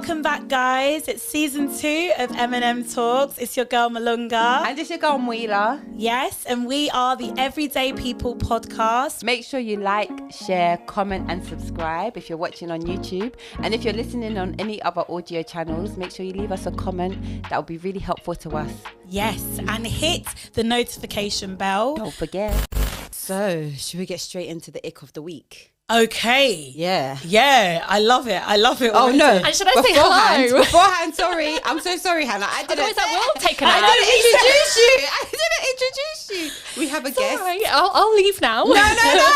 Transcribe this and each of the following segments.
Welcome back, guys. It's season 2 of M&M Talks. It's your girl Malunga. And it's your girl Mwila. Yes, and we are the Everyday People podcast. Make sure you like, share, comment and subscribe if you're watching on YouTube. And if you're listening on any other audio channels, make sure you leave us a comment. That would be really helpful to us. Yes, and hit the notification bell. Don't forget. So, should we get straight into the ick of the week? Okay. Yeah. Yeah, I love it. Oh, no. And should I say hello? Beforehand, sorry. I'm so sorry, Hannah. Otherwise I will take a nap. I didn't introduce you. We have a guest. Sorry, I'll leave now. No.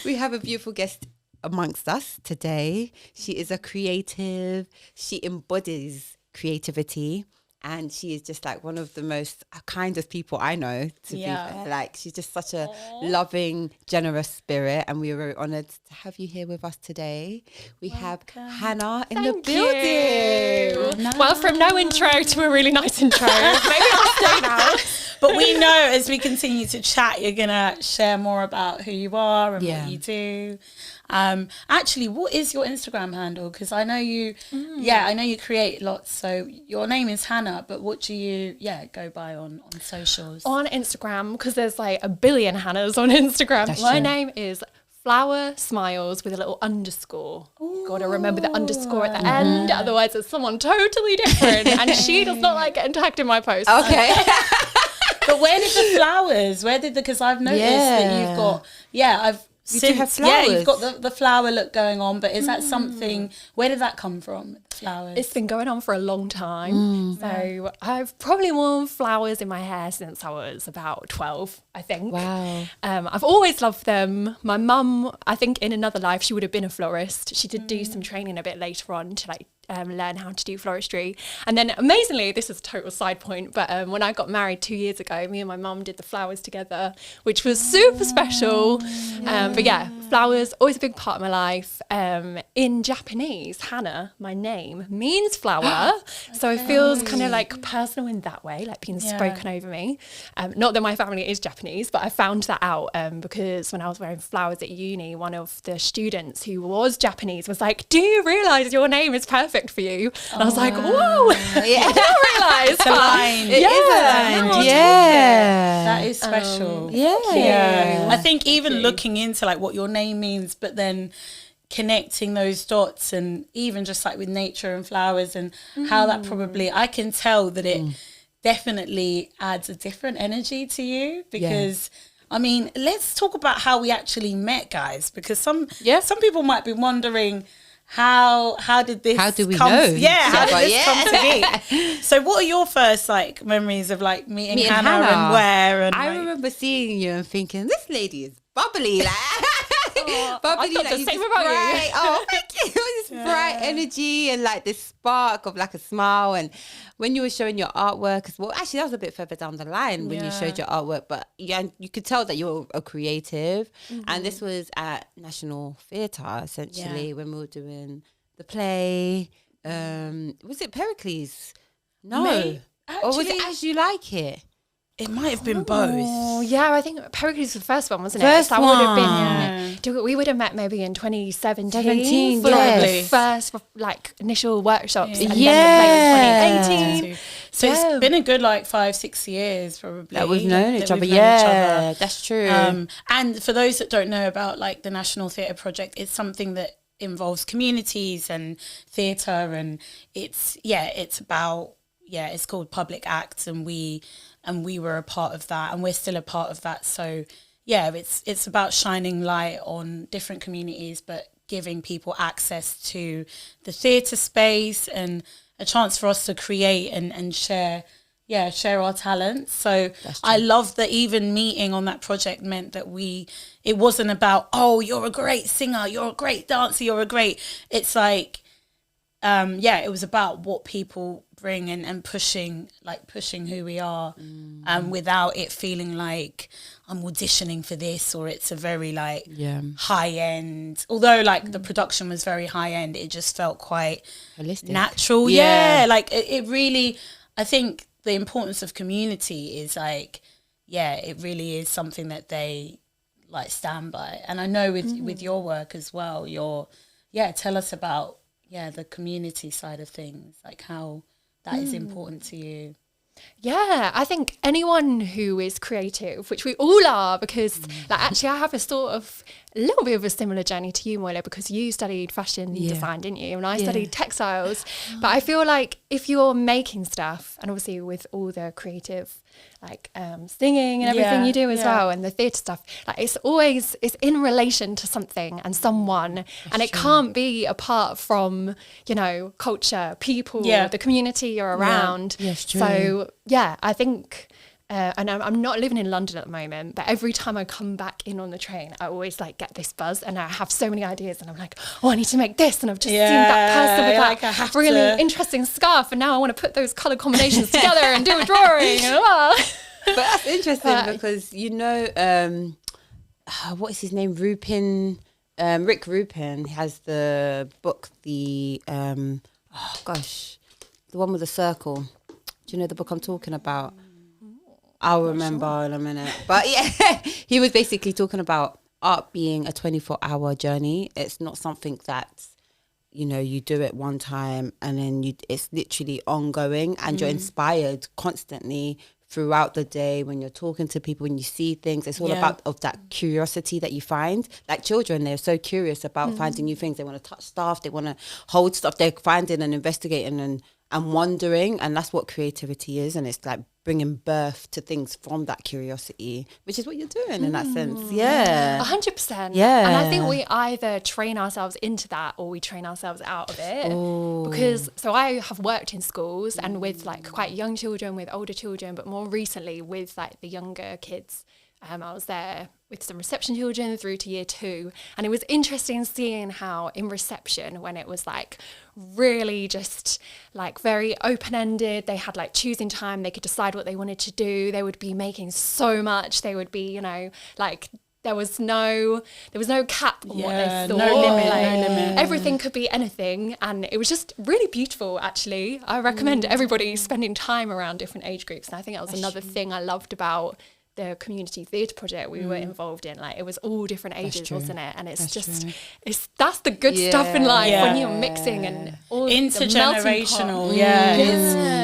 We have a beautiful guest amongst us today. She is a creative. She embodies creativity. And she is just like one of the most kindest people I know, to be fair. Like, she's just such a loving, generous spirit. And we are very honoured to have you here with us today. We have Hannah in the building. Nice. Well, from no intro to a really nice intro. Maybe I'll stay now. But we know as we continue to chat, you're going to share more about who you are and what you do. Actually, what is your Instagram handle? Because I know you, I know you create lots. So your name is Hannah, but what do you, go by on socials? On Instagram, because there's like a billion Hannahs on Instagram. That's My true. name is Flower Smiles with a little underscore. Got to remember the underscore at the end, otherwise it's someone totally different. And she does not like getting tagged in my posts. Okay. But where did the flowers? Because I've noticed that you've got, You do have flowers. Yeah, you've got the flower look going on, but is that something, where did that come from, the flowers? It's been going on for a long time. So I've probably worn flowers in my hair since I was about 12, I think. Wow. I've always loved them. My mum, I think in another life, she would have been a florist. She did do some training a bit later on to learn how to do floristry. And then amazingly, this is a total side point, but when I got married 2 years ago, me and my mum did the flowers together, which was super special. But yeah, flowers, always a big part of my life. In Japanese, Hannah, my name, means flower. So it feels kind of like personal in that way, like being spoken over me. Not that my family is Japanese, but I found that out because when I was wearing flowers at uni, one of the students who was Japanese was like, "Do you realise your name is perfect for you?" And I was like, "Whoa, I didn't realise." It's aligned. It is aligned. Yeah. That is special. Yeah. I think even looking into like what your name means, but then connecting those dots and even just like with nature and flowers and how that probably, I can tell that it definitely adds a different energy to you because I mean, let's talk about how we actually met, guys, because some people might be wondering how did this how do we come know? how did this come to be? So what are your first like memories of like meeting Hannah and where? And I remember seeing you and thinking, this lady is bubbly, like bubbly, I thought the same about you. Oh, thank you. This bright energy and like this spark of like a smile. And when you were showing your artwork as well, actually that was a bit further down the line when you showed your artwork, but you could tell that you're a creative. And this was at National Theatre essentially when we were doing the play. Was it Pericles? No. Or was it As You Like It? it might have been both. Oh, yeah, I think Pericles was the first one, wasn't First it? So would have one. we would have met maybe in 2017 for Probably. the first like initial workshops, and then the Yeah. play was 2018. So it's been a good like 5-6 years probably That we've known each other. we've known each other. That's true. And for those that don't know about like the National Theatre Project, it's something that involves communities and theatre, and it's about it's called Public Acts, and we were a part of that, and we're still a part of that. So it's about shining light on different communities, but giving people access to the theatre space and a chance for us to create and share our talents. So I love that even meeting on that project meant that it wasn't about, oh, you're a great singer, you're a great dancer, it's like, it was about what people bring and pushing who we are, without it feeling like I'm auditioning for this, or it's a very like high end, although like the production was very high end, it just felt quite Holistic. natural. Like it really, I think the importance of community is like, it really is something that they like stand by. And I know with your work as well, tell us about the community side of things, like how that is important to you. Yeah, I think anyone who is creative, which we all are, because like actually I have a sort of a little bit of a similar journey to you, Moila, because you studied fashion design, didn't you? And I studied textiles. But I feel like if you're making stuff, and obviously with all the creative like singing and everything you do as well, and the theatre stuff, like it's in relation to something and someone. And it can't be apart from, you know, culture, people, the community you're around. Yes, true. So yeah, I think and I'm not living in London at the moment, but every time I come back in on the train, I always like get this buzz, and I have so many ideas, and I'm like, oh, I need to make this, and I've just seen that person with that really interesting scarf, and now I want to put those colour combinations together and do a drawing. But that's interesting because, you know, what is his name? Rick Rubin has the book, the one with the circle. Do you know the book I'm talking about? I'll remember in a minute. But yeah, he was basically talking about art being a 24-hour journey. It's not something that, you know, you do it one time and then it's literally ongoing, and you're inspired constantly throughout the day when you're talking to people, when you see things. It's all about that curiosity that you find. Like children, they're so curious about finding new things. They want to touch stuff, they want to hold stuff, they're finding and investigating and wondering, and that's what creativity is. And it's like bringing birth to things from that curiosity, which is what you're doing in that sense. 100%. Yeah. And I think we either train ourselves into that or we train ourselves out of it. Because so I have worked in schools and with like quite young children, with older children, but more recently with like the younger kids. I was there with some reception children through to year 2, and it was interesting seeing how in reception, when it was like really just like very open-ended, they had like choosing time, they could decide what they wanted to do, they would be making so much, they would be, you know, like there was no cap on what they thought. No limit. Everything could be anything, and it was just really beautiful. Actually, I recommend everybody spending time around different age groups, and I think that was another thing I loved about the community theatre project we were involved in. Like it was all different ages, wasn't it? And it's that's the good stuff in life when you're mixing and all intergenerational.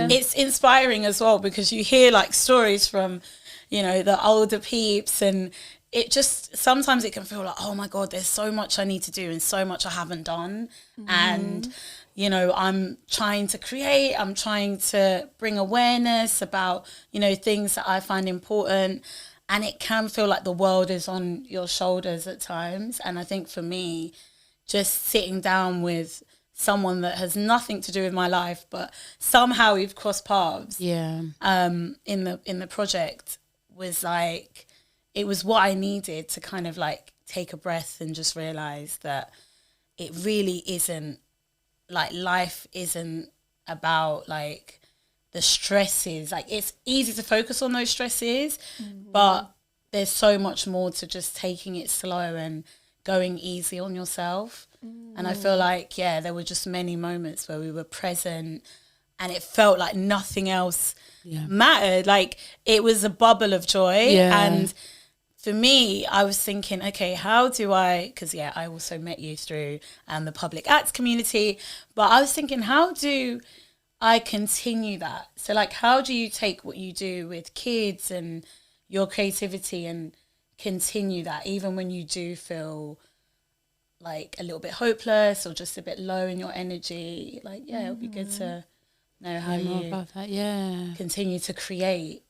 It's inspiring as well, because you hear like stories from, you know, the older peeps, and it just sometimes it can feel like, oh my God, there's so much I need to do and so much I haven't done. And you know, I'm trying to create, I'm trying to bring awareness about, you know, things that I find important. And it can feel like the world is on your shoulders at times. And I think for me, just sitting down with someone that has nothing to do with my life, but somehow we've crossed paths in the project, was like, it was what I needed to kind of like take a breath and just realise that it really isn't, like life isn't about like the stresses. Like it's easy to focus on those stresses, but there's so much more to just taking it slow and going easy on yourself. And I feel like, there were just many moments where we were present and it felt like nothing else mattered. Like it was a bubble of joy. And for me, I was thinking, okay, how do I, because I also met you through the public arts community, but I was thinking, how do I continue that? So like, how do you take what you do with kids and your creativity and continue that, even when you do feel like a little bit hopeless or just a bit low in your energy? Like, it would be good to know how you about that. continue to create.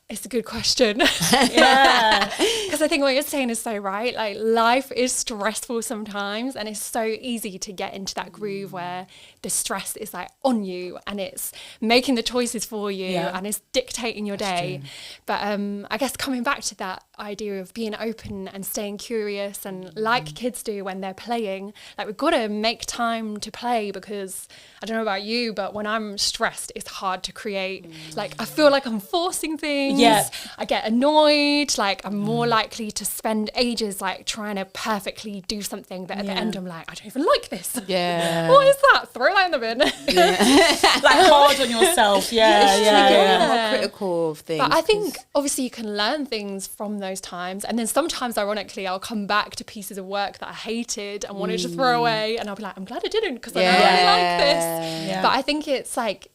It's a good question. Because I think what you're saying is so right. Like life is stressful sometimes, and it's so easy to get into that groove where the stress is like on you and it's making the choices for you and it's dictating your day. But I guess coming back to that idea of being open and staying curious, and like kids do when they're playing, like we've got to make time to play, because I don't know about you, but when I'm stressed, it's hard to create. Like I feel like I'm forcing things. I get annoyed. Like I'm more like likely to spend ages like trying to perfectly do something that at the end I'm like, I don't even like this. Yeah. What is that? Throw that in the bin. Like hard on yourself. More critical of things. But I think obviously you can learn things from those times, and then sometimes ironically I'll come back to pieces of work that I hated and wanted to throw away, and I'll be like, I'm glad I didn't, because I know I like this. Yeah. But I think it's like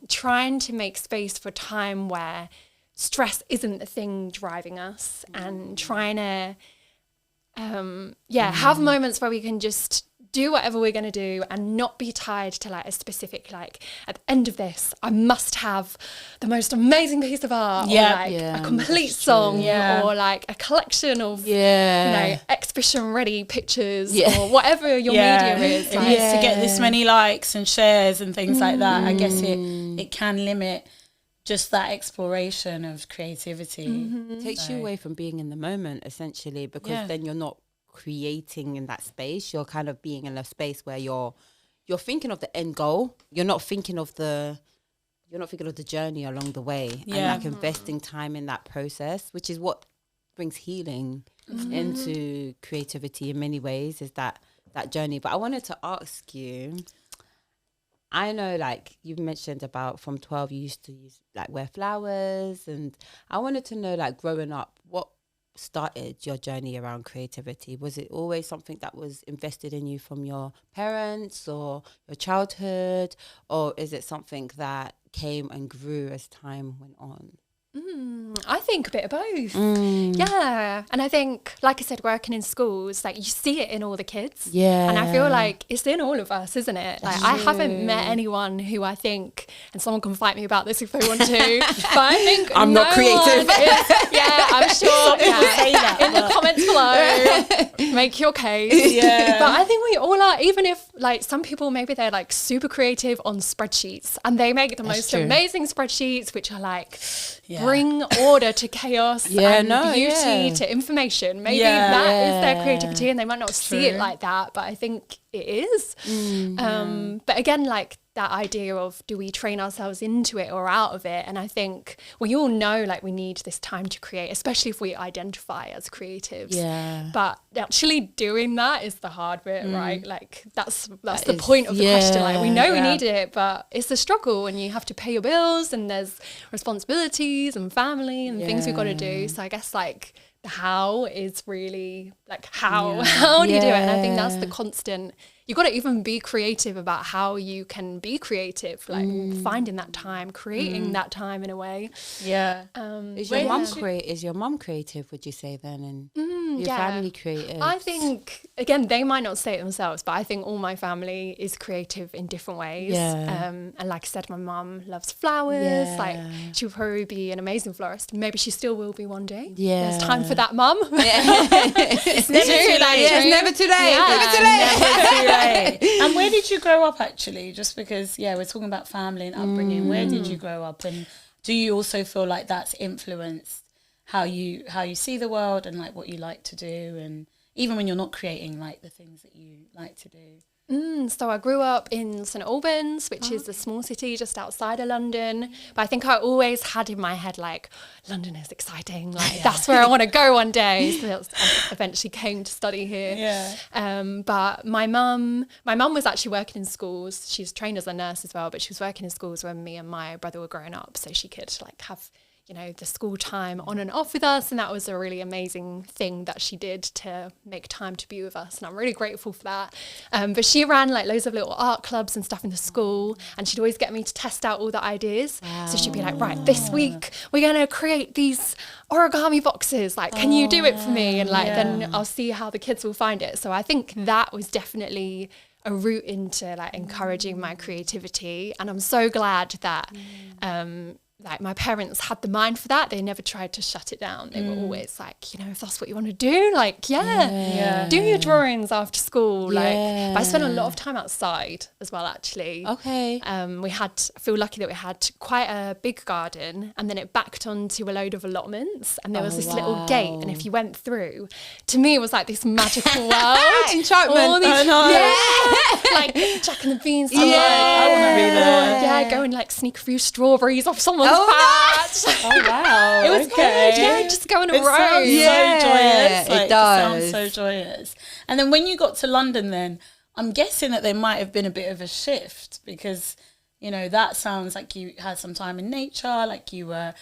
trying to make space for time where stress isn't the thing driving us, and trying to have moments where we can just do whatever we're going to do and not be tied to like a specific, like at the end of this I must have the most amazing piece of art, or like a complete song, or like a collection of you know, exhibition ready pictures, or whatever your medium is, like, to get this many likes and shares and things like that. I guess it can limit just that exploration of creativity. It takes you away from being in the moment, essentially, because then you're not creating in that space. You're kind of being in a space where you're thinking of the end goal. You're not thinking of the journey along the way, and like investing time in that process, which is what brings healing into creativity in many ways, is that journey. But I wanted to ask you, I know like you've mentioned about from 12 you used to wear flowers, and I wanted to know, like, growing up, what started your journey around creativity? Was it always something that was invested in you from your parents or your childhood, or is it something that came and grew as time went on? I think a bit of both. Yeah. And I think, like I said, working in schools, like you see it in all the kids. Yeah. And I feel like it's in all of us, isn't it? Like I haven't met anyone who I think, and someone can fight me about this if they want to, but I think I'm not creative. I'm sure. Say that, in the comments below, make your case. Yeah. But I think we all are, even if like some people, maybe they're like super creative on spreadsheets, and they make the most amazing spreadsheets, which are like, bring order to chaos and beauty to information. Maybe that is their creativity, and they might not see it like that, but I think it is. But again, like that idea of, do we train ourselves into it or out of it? And I think we all know like we need this time to create, especially if we identify as creatives. Yeah. But actually doing that is the hard bit, right? Like that's the point of the question. Like we know we need it, but it's a struggle, and you have to pay your bills, and there's responsibilities and family and things we've got to do. So I guess like the how is really like how do you do it? And I think that's the constant. You've got to even be creative about how you can be creative, like finding that time, creating that time in a way. Yeah. Is your mum creative, would you say then? And your family creative? I think, again, they might not say it themselves, but I think all my family is creative in different ways. Yeah. And like I said, my mum loves flowers. Yeah. Like she would probably be an amazing florist. Maybe she still will be one day. Yeah. There's time for that, mum. It's never too late. It's never too late. Yeah. Never too late. Never too late. And where did you grow up, actually? Just because, we're talking about family and upbringing. Where did you grow up, and do you also feel like that's influenced how you see the world and like what you like to do, and even when you're not creating, like the things that you like to do? So I grew up in St Albans, which is a small city just outside of London. But I think I always had in my head, like, London is exciting. Like, that's where I want to go one day. So I eventually came to study here. Yeah. But my mum was actually working in schools. She's trained as a nurse as well, but she was working in schools when me and my brother were growing up. So she could, like, have, you know, the school time on and off with us, and that was a really amazing thing that she did to make time to be with us, and I'm really grateful for that. But she ran like loads of little art clubs and stuff in the school, and she'd always get me to test out all the ideas. Wow. So she'd be like, right, this week we're gonna create these origami boxes, like can you do it for me? And like then I'll see how the kids will find it. So I think that was definitely a route into like encouraging my creativity, and I'm so glad that like my parents had the mind for that. They never tried to shut it down. They were always like, you know, if that's what you want to do, like, do your drawings after school. Like, but I spent a lot of time outside as well, actually. Okay. I feel lucky that we had quite a big garden, and then it backed onto a load of allotments, and there was this little gate, and if you went through, to me it was like this magical world. Enchantment. Like Jack and the Beanstalk. I want to be there. Yeah, go and like sneak a few strawberries off someone's fat. Oh wow. It was good. Yeah, just go on a road. Sounds Yeah, so joyous. Like, it does. It sounds so joyous. And then when you got to London, then I'm guessing that there might have been a bit of a shift because, you know, that sounds like you had some time in nature, like you were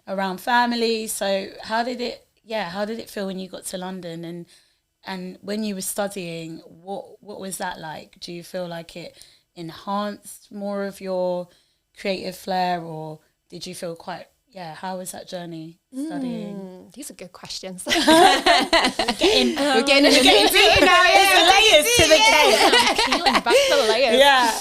around family. So how did it feel when you got to London and when you were studying, what was that like? Do you feel like it enhanced more of your creative flair, or did you feel how was that journey studying? These are good questions. We're getting into it now. There's layers to the cake. Peeling back the layers. Yeah.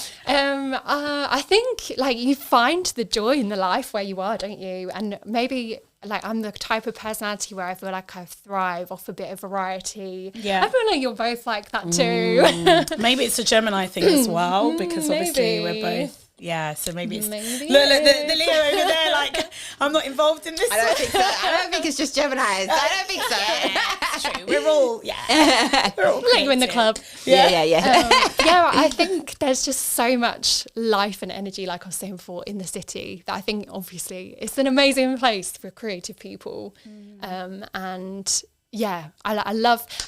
I think like you find the joy in the life where you are, don't you? And maybe like I'm the type of personality where I feel like I thrive off a bit of variety. Yeah. I feel like you're both like that too. Maybe it's a Gemini thing as well, because obviously Maybe. we're both. Yeah, so maybe it's Maybe. look the Leo over there. Like I'm not involved in this. I don't think so. I don't think it's just Geminis. I don't think so. It's true. We're all we're all Let you in the creative. club. Yeah. Yeah, I think there's just so much life and energy, like I was saying before, in the city that I think obviously it's an amazing place for creative people. And yeah, I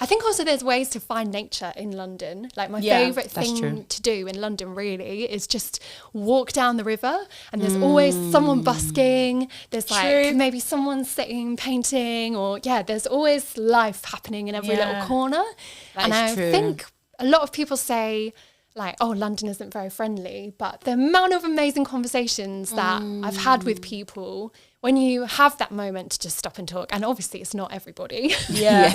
think also there's ways to find nature in London. Like my favourite that's thing true. to do in London really is just walk down the river and there's always someone busking. There's like True. maybe someone sitting, painting, or there's always life happening in every little corner. That and is I true. think a lot of people say like, oh, London isn't very friendly, but the amount of amazing conversations that I've had with people when you have that moment to just stop and talk, and obviously it's not everybody. Yeah.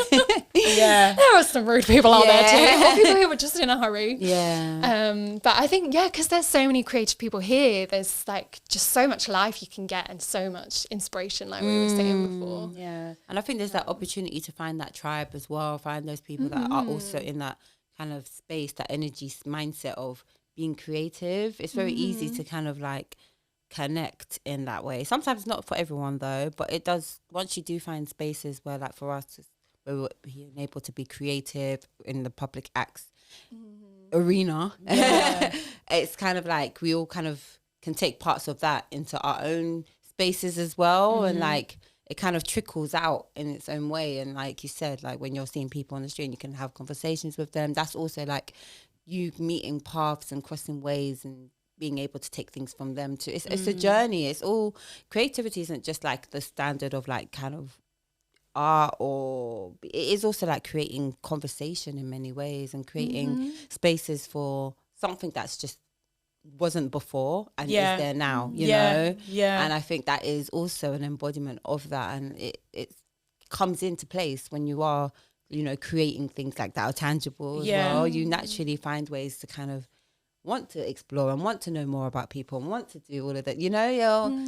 Yeah. There are some rude people out there Yeah. too, or people who are just in a hurry. Yeah. But I think, because there's so many creative people here, there's like just so much life you can get and so much inspiration, like we were saying before. Yeah. And I think there's that opportunity to find that tribe as well, find those people that are also in that kind of space, that energy mindset of being creative. It's very easy to kind of like connect in that way. Sometimes not for everyone though, but it does, once you do find spaces where like for us, where we're being able to be creative in the public acts arena, it's kind of like we all kind of can take parts of that into our own spaces as well. And like it kind of trickles out in its own way. And like you said, like when you're seeing people on the street and you can have conversations with them, that's also like you meeting paths and crossing ways and being able to take things from them too. It's a journey. It's all, creativity isn't just like the standard of like kind of art, or it is also like creating conversation in many ways and creating spaces for something that's just wasn't before and is there now, you know? Yeah. And I think that is also an embodiment of that, and it comes into place when you are, you know, creating things like that are tangible as well. You naturally find ways to kind of want to explore and want to know more about people and want to do all of that, you know,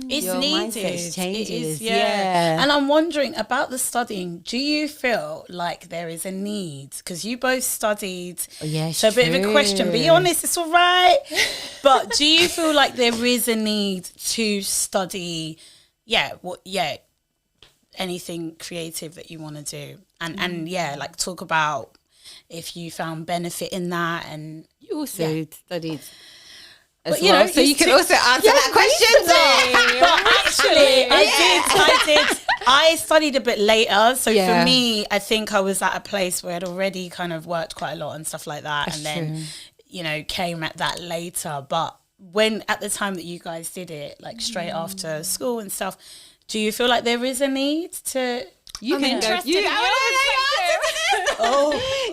It's your needed. mindset changes. It is, yeah. And I'm wondering about the studying. Do you feel like there is a need? Because you both studied. So a bit of a question. Be honest, it's all right. But do you feel like there is a need to study? Anything creative that you want to do, and like talk about if you found benefit in that, and You also studied as But, you well, know, so you it's can too- also answer that question. But actually, I did. I studied a bit later, so Yeah. for me, I think I was at a place where I'd already kind of worked quite a lot and stuff like that, That's and then, true. you know, came at that later. But when at the time that you guys did it, like straight after school and stuff, do you feel like there is a need to? You I'm can go. interested You, in your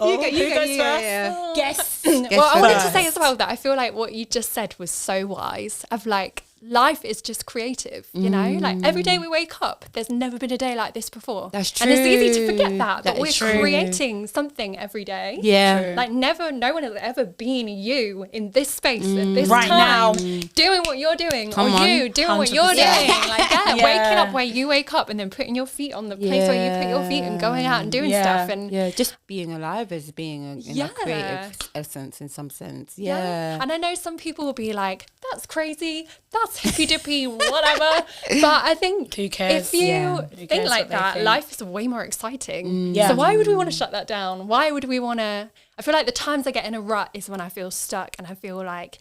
Who goes first? yeah. Guess. Well, I wanted to first. say as well that I feel like what you just said was so wise, of like, life is just creative, you know? Like every day we wake up, there's never been a day like this before. That's And it's easy to true. forget that That we're is true. creating something every day. Yeah. Like no one has ever been you in this space at this Right time, now. doing what you're doing, Come or on. you doing what you're 100%. doing. Like that, Yeah. waking up where you wake up and then putting your feet on the place where you put your feet and going out and doing Yeah. stuff. And Yeah, just being alive is being in Yeah. a creative essence in some sense. Yeah. And I know some people will be like, that's crazy, that's hippy dippy, whatever. But I think Who cares? if you Yeah. Who think cares like what they that, think? life is way more exciting. Yeah. So why would we want to shut that down? Why would we want to? I feel like the times I get in a rut is when I feel stuck and I feel like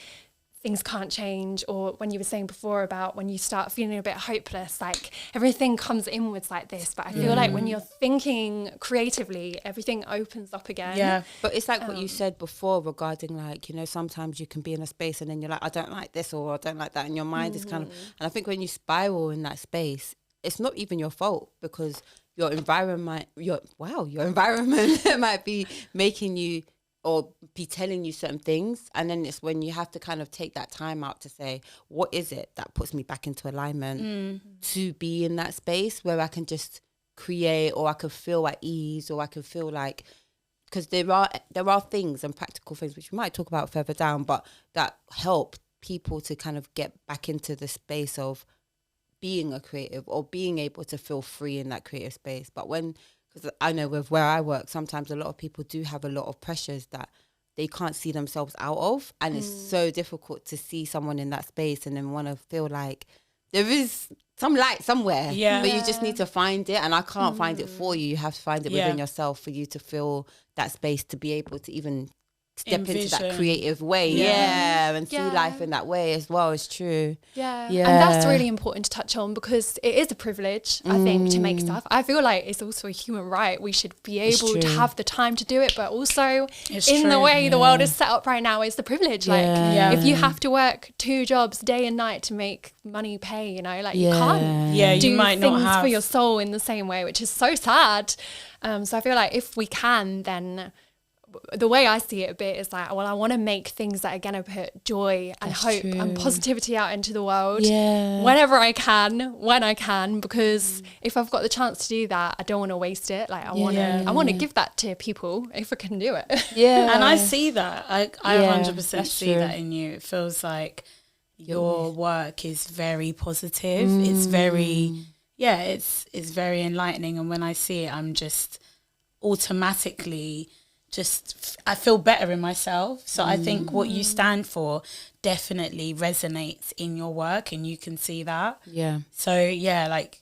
things can't change, or when you were saying before about when you start feeling a bit hopeless, like everything comes inwards like this. But I feel like when you're thinking creatively, everything opens up again. Yeah. But it's like what you said before regarding, like, you know, sometimes you can be in a space and then you're like, I don't like this or I don't like that. And your mind is kind of, and I think when you spiral in that space, it's not even your fault, because your environment might be making you or be telling you certain things. And then it's when you have to kind of take that time out to say, what is it that puts me back into alignment to be in that space where I can just create, or I can feel at ease, or I can feel like, because there are things and practical things which we might talk about further down, but that help people to kind of get back into the space of being a creative or being able to feel free in that creative space. But because I know with where I work, sometimes a lot of people do have a lot of pressures that they can't see themselves out of. And it's so difficult to see someone in that space and then want to feel like there is some light somewhere. Yeah. But you just need to find it. And I can't find it for you. You have to find it within yourself for you to feel that space, to be able to even step into that creative way, and see life in that way as well. It's true. And that's really important to touch on, because it is a privilege, I think, to make stuff. I feel like it's also a human right. We should be able to have the time to do it, but also the way the world is set up right now, is the privilege. Like, if you have to work 2 jobs day and night to make money pay, you know, like you can't do you might things not have for your soul in the same way, which is so sad. So I feel like if we can, then the way I see it a bit is like, well, I want to make things that are going to put joy and hope and positivity out into the world whenever I can, when I can, because if I've got the chance to do that, I don't want to waste it. Like I want to give that to people if I can do it. And I see that. I 100% see that in you. It feels like your work is very positive. It's very, it's very enlightening. And when I see it, I'm just automatically I feel better in myself. So I think what you stand for definitely resonates in your work, and you can see that. So like,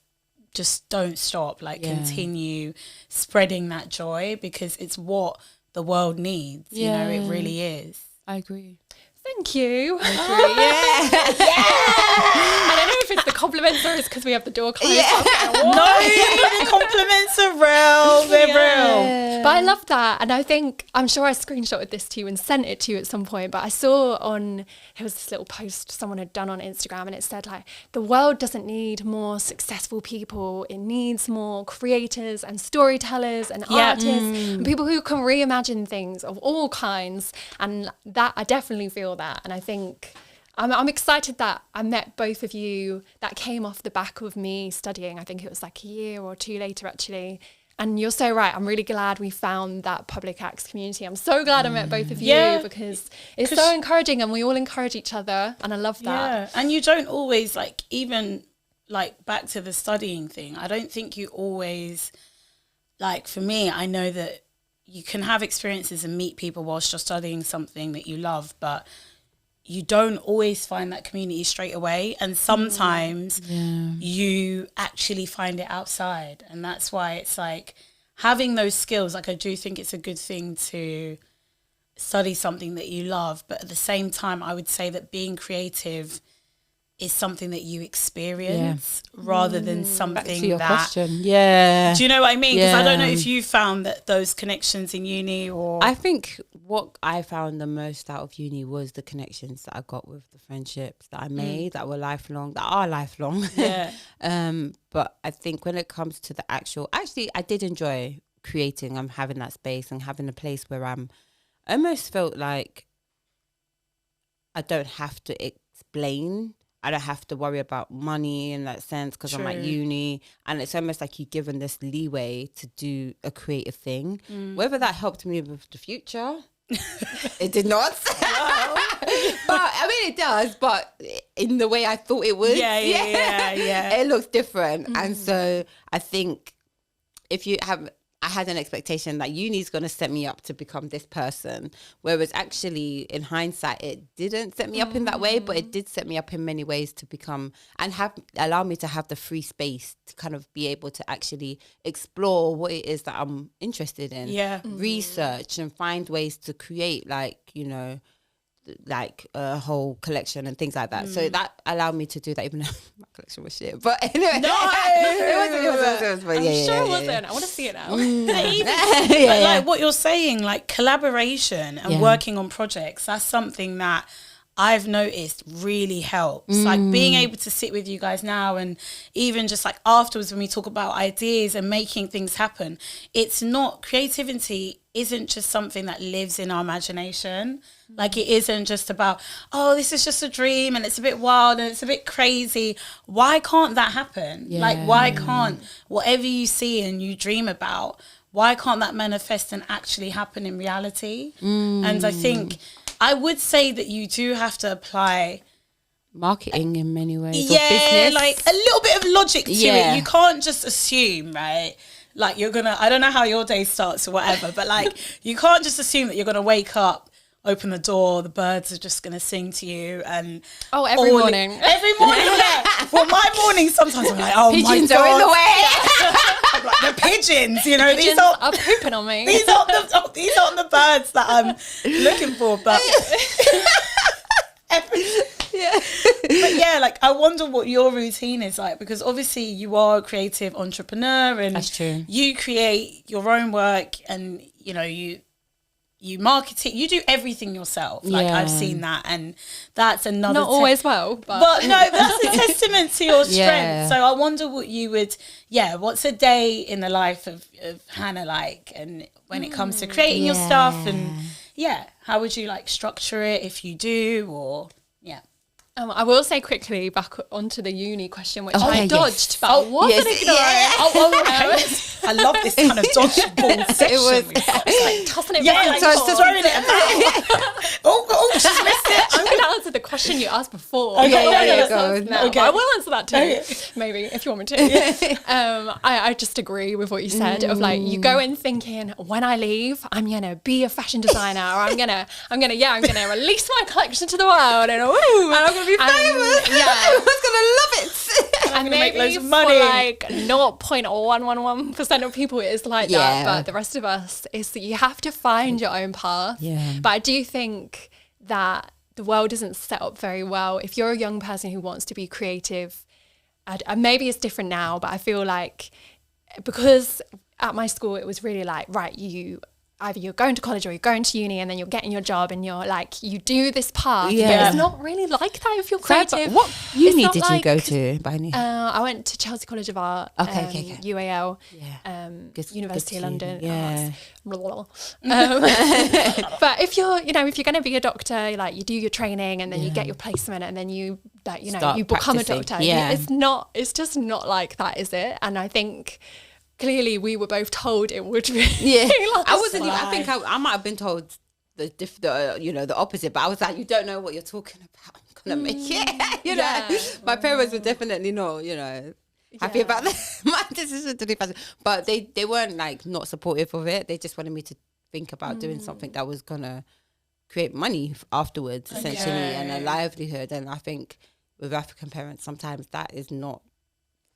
just don't stop, like continue spreading that joy, because it's what the world needs. You know, it really is. I agree. Thank you. I agree. I don't know if it's the compliments or it's because we have the door closed. No, the compliments are real. They're real. But I love that. And I think, I'm sure I screenshotted this to you and sent it to you at some point, but I saw it was this little post someone had done on Instagram, and it said like, the world doesn't need more successful people. It needs more creators and storytellers and artists and people who can reimagine things of all kinds. And that, I definitely feel that. And I think I'm excited that I met both of you. That came off the back of me studying. I think it was like a year or 2 later, actually. And you're so right. I'm really glad we found that public acts community. I'm so glad I met both of you, because it's so encouraging, and we all encourage each other. And I love that. And you don't always, like, even like back to the studying thing, I don't think you always, like, for me, I know that you can have experiences and meet people whilst you're studying something that you love, but you don't always find that community straight away. And sometimes you actually find it outside. And that's why it's like having those skills. Like, I do think it's a good thing to study something that you love. But at the same time, I would say that being creative is something that you experience rather than something Back to your that... question. Yeah. Do you know what I mean? Because I don't know if you found that those connections in uni, or... I think what I found the most out of uni was the connections that I got with the friendships that I made that are lifelong. Yeah. But I think when it comes to the actually, I did enjoy creating and having that space and having a place where I almost felt like I don't have to explain. I don't have to worry about money in that sense, because I'm at uni, and it's almost like you're given this leeway to do a creative thing. Whether that helped me with the future, it did not. But I mean, it does, but in the way I thought it would. Yeah. It looks different. And so I think I had an expectation that uni's going to set me up to become this person, whereas actually in hindsight it didn't set me up in that way, but it did set me up in many ways to become and allow me to have the free space to kind of be able to actually explore what it is that I'm interested in, research and find ways to create, like, you know, like a whole collection and things like that. So that allowed me to do that, even though my collection was shit. But anyway, No, it was I'm sure it wasn't. I want to see it now. But like what you're saying, like collaboration and working on projects, that's something that I've noticed really helps. Like being able to sit with you guys now, and even just like afterwards when we talk about ideas and making things happen, it's not, creativity isn't just something that lives in our imagination. Like it isn't just about, oh, this is just a dream and it's a bit wild and it's a bit crazy. Why can't that happen? Like why can't whatever you see and you dream about, why can't that manifest and actually happen in reality? And I think I would say that you do have to apply marketing in many ways. Or business. Like a little bit of logic to it. You can't just assume, right? Like you're gonna, I don't know how your day starts or whatever, but like you can't just assume that you're gonna wake up, open the door, the birds are just gonna sing to you, and every morning. Well, my mornings sometimes I'm like, oh pigeons my god, are in the way. I'm like, the pigeons, you know, Pigeons these are pooping on me. these aren't the birds that I'm looking for, but but yeah, like I wonder what your routine is like, because obviously you are a creative entrepreneur and that's true. You create your own work, and you know you market it, you do everything yourself. Like I've seen that, and that's another not always well, but no, that's a testament to your strength. So I wonder what you would, what's a day in the life of Hannah like, and when it comes to creating your stuff, and how would you like structure it if you do, or I will say quickly back onto the uni question, which I dodged, but I wasn't ignoring. I love this kind of dodgeball section. It was like tossing it back. Like throwing it about. oh, she's missed it. I'm going to answer the question you asked before. Okay. I will answer that too, maybe, if you want me to. I just agree with what you said, of like, you go in thinking, when I leave, I'm going to be a fashion designer, or I'm going to release my collection to the world, and I'm going to be famous. Everyone's going to love it. And maybe make loads of money. For like 0.111% of people it is like that, but the rest of us is that you have to find your own path. But I do think that the world isn't set up very well. If you're a young person who wants to be creative, and maybe it's different now, but I feel like, because at my school it was really like, right, either you're going to college or you're going to uni, and then you're getting your job, and you're like, you do this path. But it's not really like that if you're creative. What uni did you go to by any? I went to Chelsea College of Art, okay. UAL, University of London. But if you're going to be a doctor, like you do your training, and then you get your placement, and then you you become a doctor. It's just not like that, is it? And I think clearly we were both told it would be. I wasn't even, I think I might have been told the opposite, but I was like, you don't know what you're talking about. I'm gonna make it. My parents were definitely not happy about my decision to do fashion, but they weren't like not supportive of it. They just wanted me to think about doing something that was gonna create money afterwards, essentially, and a livelihood. And I think with African parents, sometimes that is not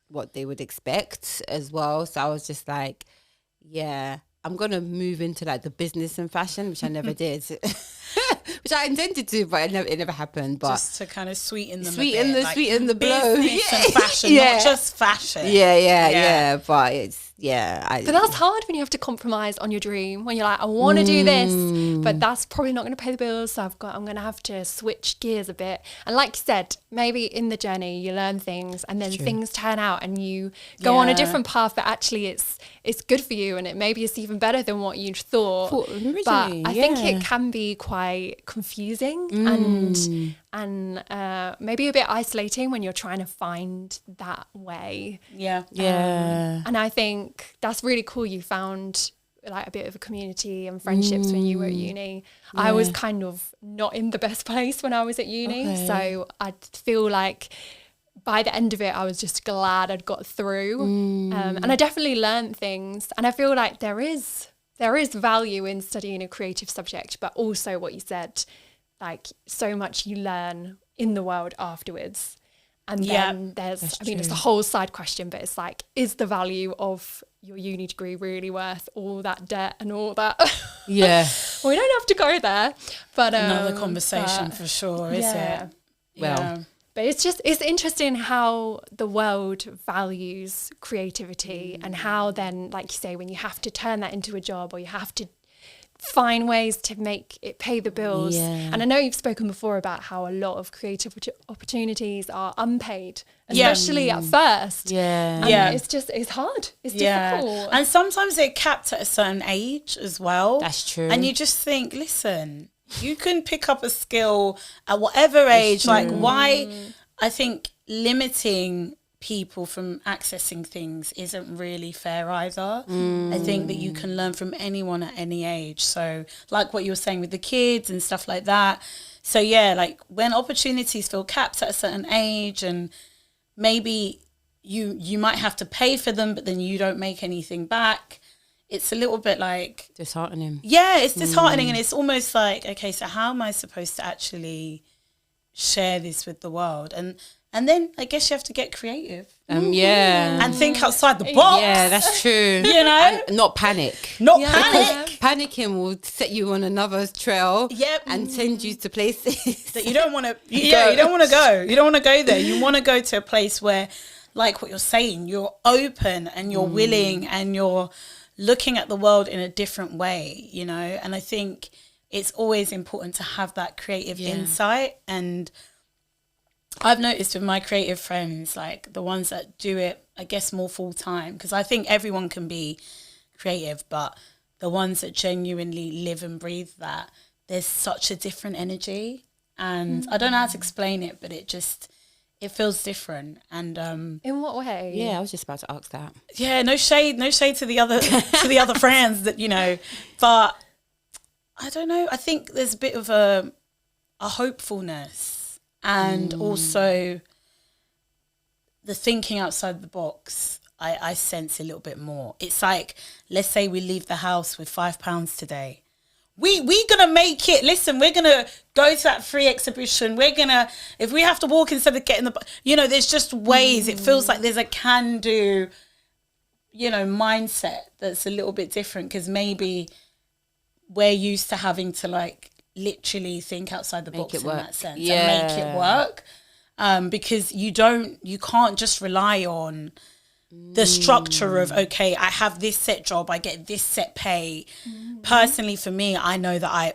what they would expect as well. So I was just like, I'm gonna move into like the business and fashion, which I never did, which I intended to, but it never happened. But just to kind of sweeten the blow, business and fashion, not just fashion. But it's but that's hard when you have to compromise on your dream, when you're like, I want to do this, but that's probably not going to pay the bills, so I'm going to have to switch gears a bit. And like you said, maybe in the journey you learn things, and then things turn out and you go on a different path, but actually it's good for you, and maybe it's even better than what you'd thought. But I think it can be quite confusing and maybe a bit isolating when you're trying to find that way. And I think that's really cool. You found like a bit of a community and friendships when you were at uni. I was kind of not in the best place when I was at uni, so I feel like by the end of it I was just glad I'd got through. And I definitely learned things, and I feel like there is value in studying a creative subject, but also what you said, like so much you learn in the world afterwards. And then there's, it's a whole side question, but it's like, is the value of your uni degree really worth all that debt and all that? Yeah. Well, we don't have to go there, but another conversation for sure, is it? Well, but it's interesting how the world values creativity and how then, like you say, when you have to turn that into a job or you have to find ways to make it pay the bills. And I know you've spoken before about how a lot of creative opportunities are unpaid, especially at first. It's hard. It's difficult. And sometimes they're capped at a certain age as well. That's true. And you just think, listen, you can pick up a skill at whatever age. Like, why? I think limiting people from accessing things isn't really fair either. I think that you can learn from anyone at any age. So like what you were saying with the kids and stuff like that. So yeah, like when opportunities feel capped at a certain age and maybe you might have to pay for them, but then you don't make anything back, it's a little bit like disheartening. Yeah, it's disheartening. And it's almost like, okay, so how am I supposed to actually share this with the world? And then I guess you have to get creative. And think outside the box. Yeah, that's true. You know? And not panic. Panic. Panicking will set you on another trail and send you to places that you don't want to you don't want to go. You don't want to go there. You want to go to a place where, like what you're saying, you're open and you're willing and you're looking at the world in a different way, you know? And I think it's always important to have that creative insight. And I've noticed with my creative friends, like the ones that do it, I guess, more full time, because I think everyone can be creative, but the ones that genuinely live and breathe that, there's such a different energy. And I don't know how to explain it, but it feels different. And in what way? Yeah, I was just about to ask that. Yeah, no shade to the other friends that, you know, but I don't know. I think there's a bit of a hopefulness. And also the thinking outside the box, I sense a little bit more. It's like, let's say we leave the house with £5 today. We gonna make it. Listen, we're gonna go to that free exhibition. We're gonna, if we have to walk instead of getting there's just ways. It feels like there's a can do, mindset that's a little bit different, because maybe we're used to having to like literally think outside the box in that sense and make it work, because you can't just rely on the structure of, okay, I have this set job, I get this set pay. Personally, for me, I know that I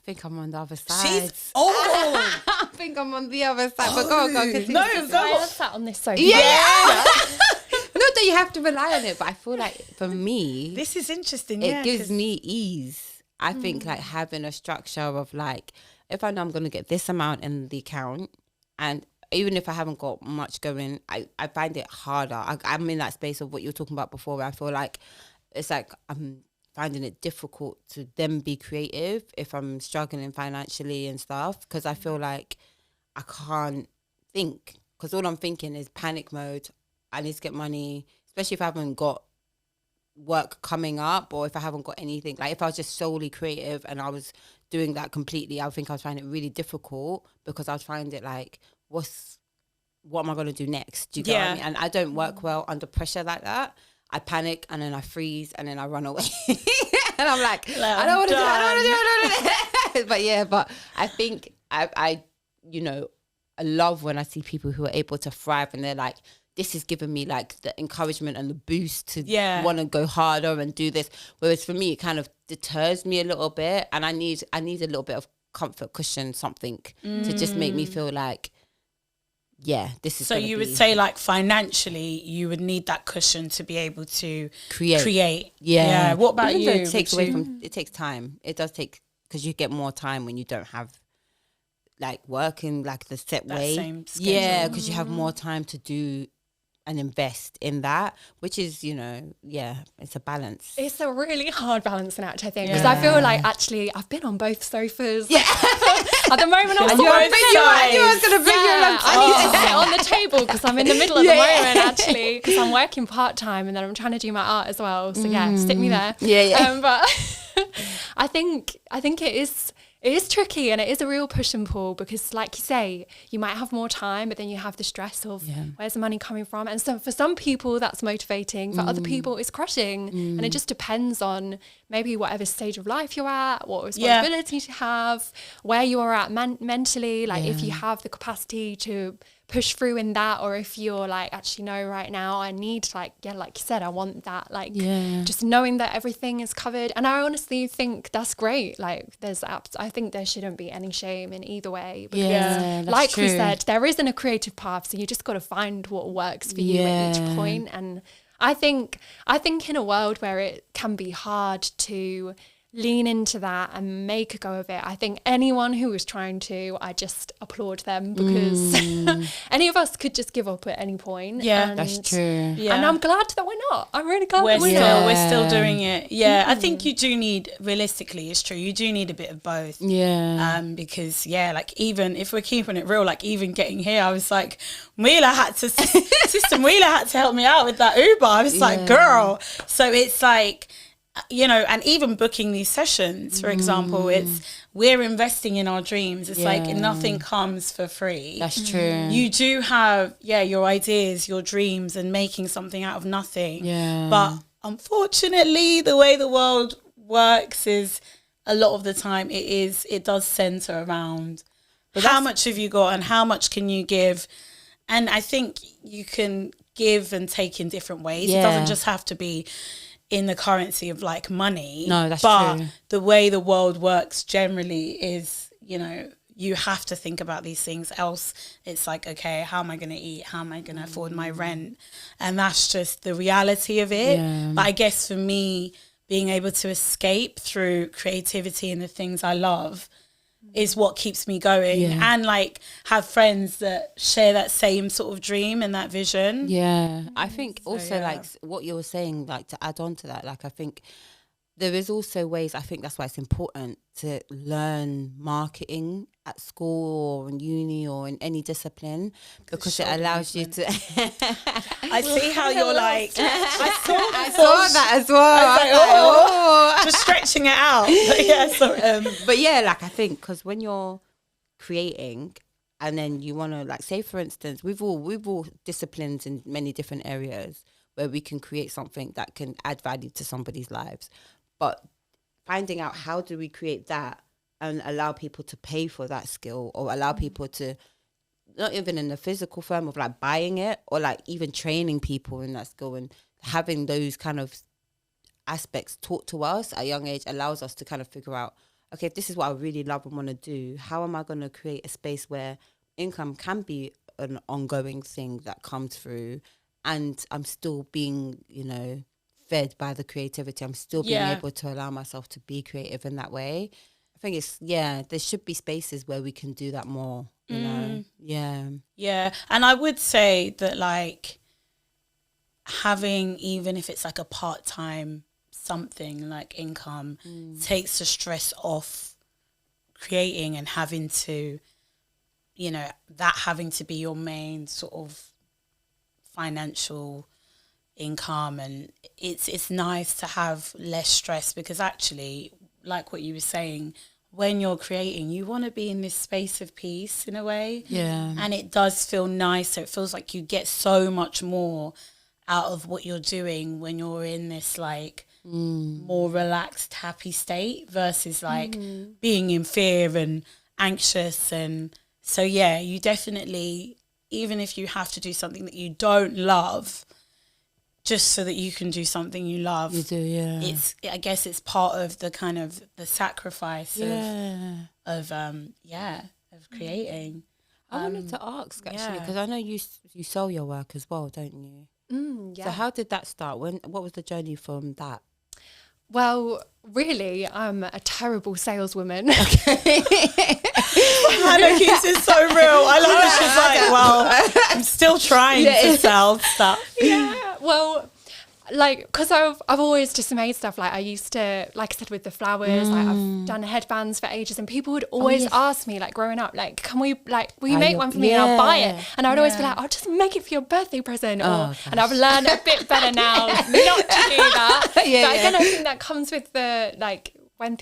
think I'm on the other side. I think I'm on the other side. But go on. I sat on this sofa. Yeah. Not that you have to rely on it, but I feel like for me, this is interesting. It gives me ease. I think like having a structure of like, if I know I'm going to get this amount in the account, and even if I haven't got much going, I find it harder. I'm in that space of what you were talking about before, where I feel like it's like I'm finding it difficult to then be creative if I'm struggling financially and stuff, because I feel like I can't think, because all I'm thinking is panic mode. I need to get money, especially if I haven't got work coming up, or if I haven't got anything. Like if I was just solely creative and I was doing that completely, I think I was finding it really difficult, because I would find it like, what am I going to do next? Do you get what I mean? And I don't work well under pressure like that. I panic and then I freeze and then I run away. And I'm like I don't want to do it. But I think I love when I see people who are able to thrive and they're like, this is giving me like the encouragement and the boost to want to go harder and do this. Whereas for me, it kind of deters me a little bit, and I need a little bit of comfort cushion, something to just make me feel like, this is. So you would say, like, financially, you would need that cushion to be able to create. Yeah. What about you? It takes away from. It takes time. It does take, because you get more time when you don't have like working like the set that way. Same schedule. Yeah, because you have more time to do and invest in that, which is, it's a balance. It's a really hard balancing act, I think, because I feel like actually I've been on both sofas. Yeah. At the moment, I'm on both sides. I was going to bring you along. I need to sit on the table because I'm in the middle at the moment, actually, because I'm working part-time and then I'm trying to do my art as well. So stick me there. Yeah. But I think it's It is tricky, and it is a real push and pull, because like you say, you might have more time, but then you have the stress of where's the money coming from. And so for some people that's motivating, for other people it's crushing. And it just depends on maybe whatever stage of life you're at, what responsibilities you have, where you are at mentally, like if you have the capacity to push through in that, or if you're like, actually no, right now I need, like you said, I want that, like just knowing that everything is covered. And I honestly think that's great. Like I think there shouldn't be any shame in either way, because like true. We said, there isn't a creative path, so you just got to find what works for you at each point. And I think in a world where it can be hard to lean into that and make a go of it, I think anyone who is trying to, I just applaud them, because any of us could just give up at any point. Yeah, that's true. Yeah. And I'm glad that we're not. I'm really glad we're not. still doing it. Yeah, I think you do need, realistically, it's true, you do need a bit of both. Yeah. Because like even if we're keeping it real, like even getting here, I was like, Sister Wheeler had to help me out with that Uber. I was like, girl. So it's like, you know, and even booking these sessions, for example, we're investing in our dreams. It's like nothing comes for free. That's true. You do have, your ideas, your dreams, and making something out of nothing. Yeah. But unfortunately, the way the world works is a lot of the time it does center around how much have you got and how much can you give. And I think you can give and take in different ways. It doesn't just have to be in the currency of like money. No, that's but true. The way the world works generally is, you know, you have to think about these things, else it's like, okay, how am I going to eat? How am I going to afford my rent? And that's just the reality of it. Yeah. But I guess for me, being able to escape through creativity and the things I love is what keeps me going, and like have friends that share that same sort of dream and that vision. I think also like what you were saying, like to add on to that, like I think there is also ways, I think that's why it's important to learn marketing at school or in uni or in any discipline, because it allows you to I see how you're like I saw that as well. Like, just stretching it out. But yeah, like I think because when you're creating and then you want to, like, say for instance, we've all disciplines in many different areas where we can create something that can add value to somebody's lives. But finding out how do we create that and allow people to pay for that skill, or allow people to, not even in the physical form of like buying it, or like even training people in that skill, and having those kind of aspects taught to us at a young age allows us to kind of figure out, okay, if this is what I really love and want to do, how am I going to create a space where income can be an ongoing thing that comes through, and I'm still being, you know, fed by the creativity. I'm still being able to allow myself to be creative in that way. I think it's, there should be spaces where we can do that more, you know? Yeah. And I would say that, like, having, even if it's like a part-time something like income, takes the stress off creating and having to, you know, that having to be your main sort of financial income. And it's nice to have less stress, because actually, like what you were saying, when you're creating, you want to be in this space of peace in a way. Yeah. And it does feel nice. So it feels like you get so much more out of what you're doing when you're in this like more relaxed, happy state versus like being in fear and anxious. And so, yeah, you definitely, even if you have to do something that you don't love, just so that you can do something you love. You do, yeah. I guess it's part of the kind of the sacrifice of creating. I wanted to ask actually, because I know you sell your work as well, don't you? So how did that start? What was the journey from that? Well, really, I'm a terrible saleswoman. Hannah keeps it so real. I love that she's like, well, I'm still trying to sell stuff. Yeah, well, like, because I've always just made stuff. Like I used to, like I said, with the flowers, like I've done headbands for ages, and people would always ask me, like growing up, like, can we, like, will you make one for me and I'll buy it? And I would always be like, I'll just make it for your birthday present. And I've learned a bit better now not to do that. But again, I think that comes with the, like, when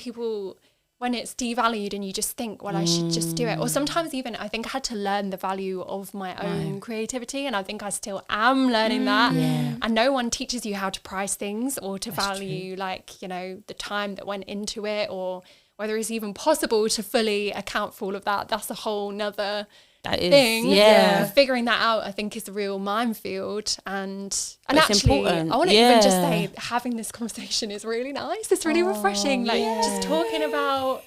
when it's devalued and you just think, well, I should just do it. Or sometimes even I think I had to learn the value of my own creativity, and I think I still am learning that. Yeah. And no one teaches you how to price things or to value like, you know, the time that went into it, or whether it's even possible to fully account for all of that. That's a whole nother thing. Yeah. Figuring that out, I think, is a real minefield. And It's actually, important. I want to even just say, having this conversation is really nice. It's really refreshing. Like just talking about,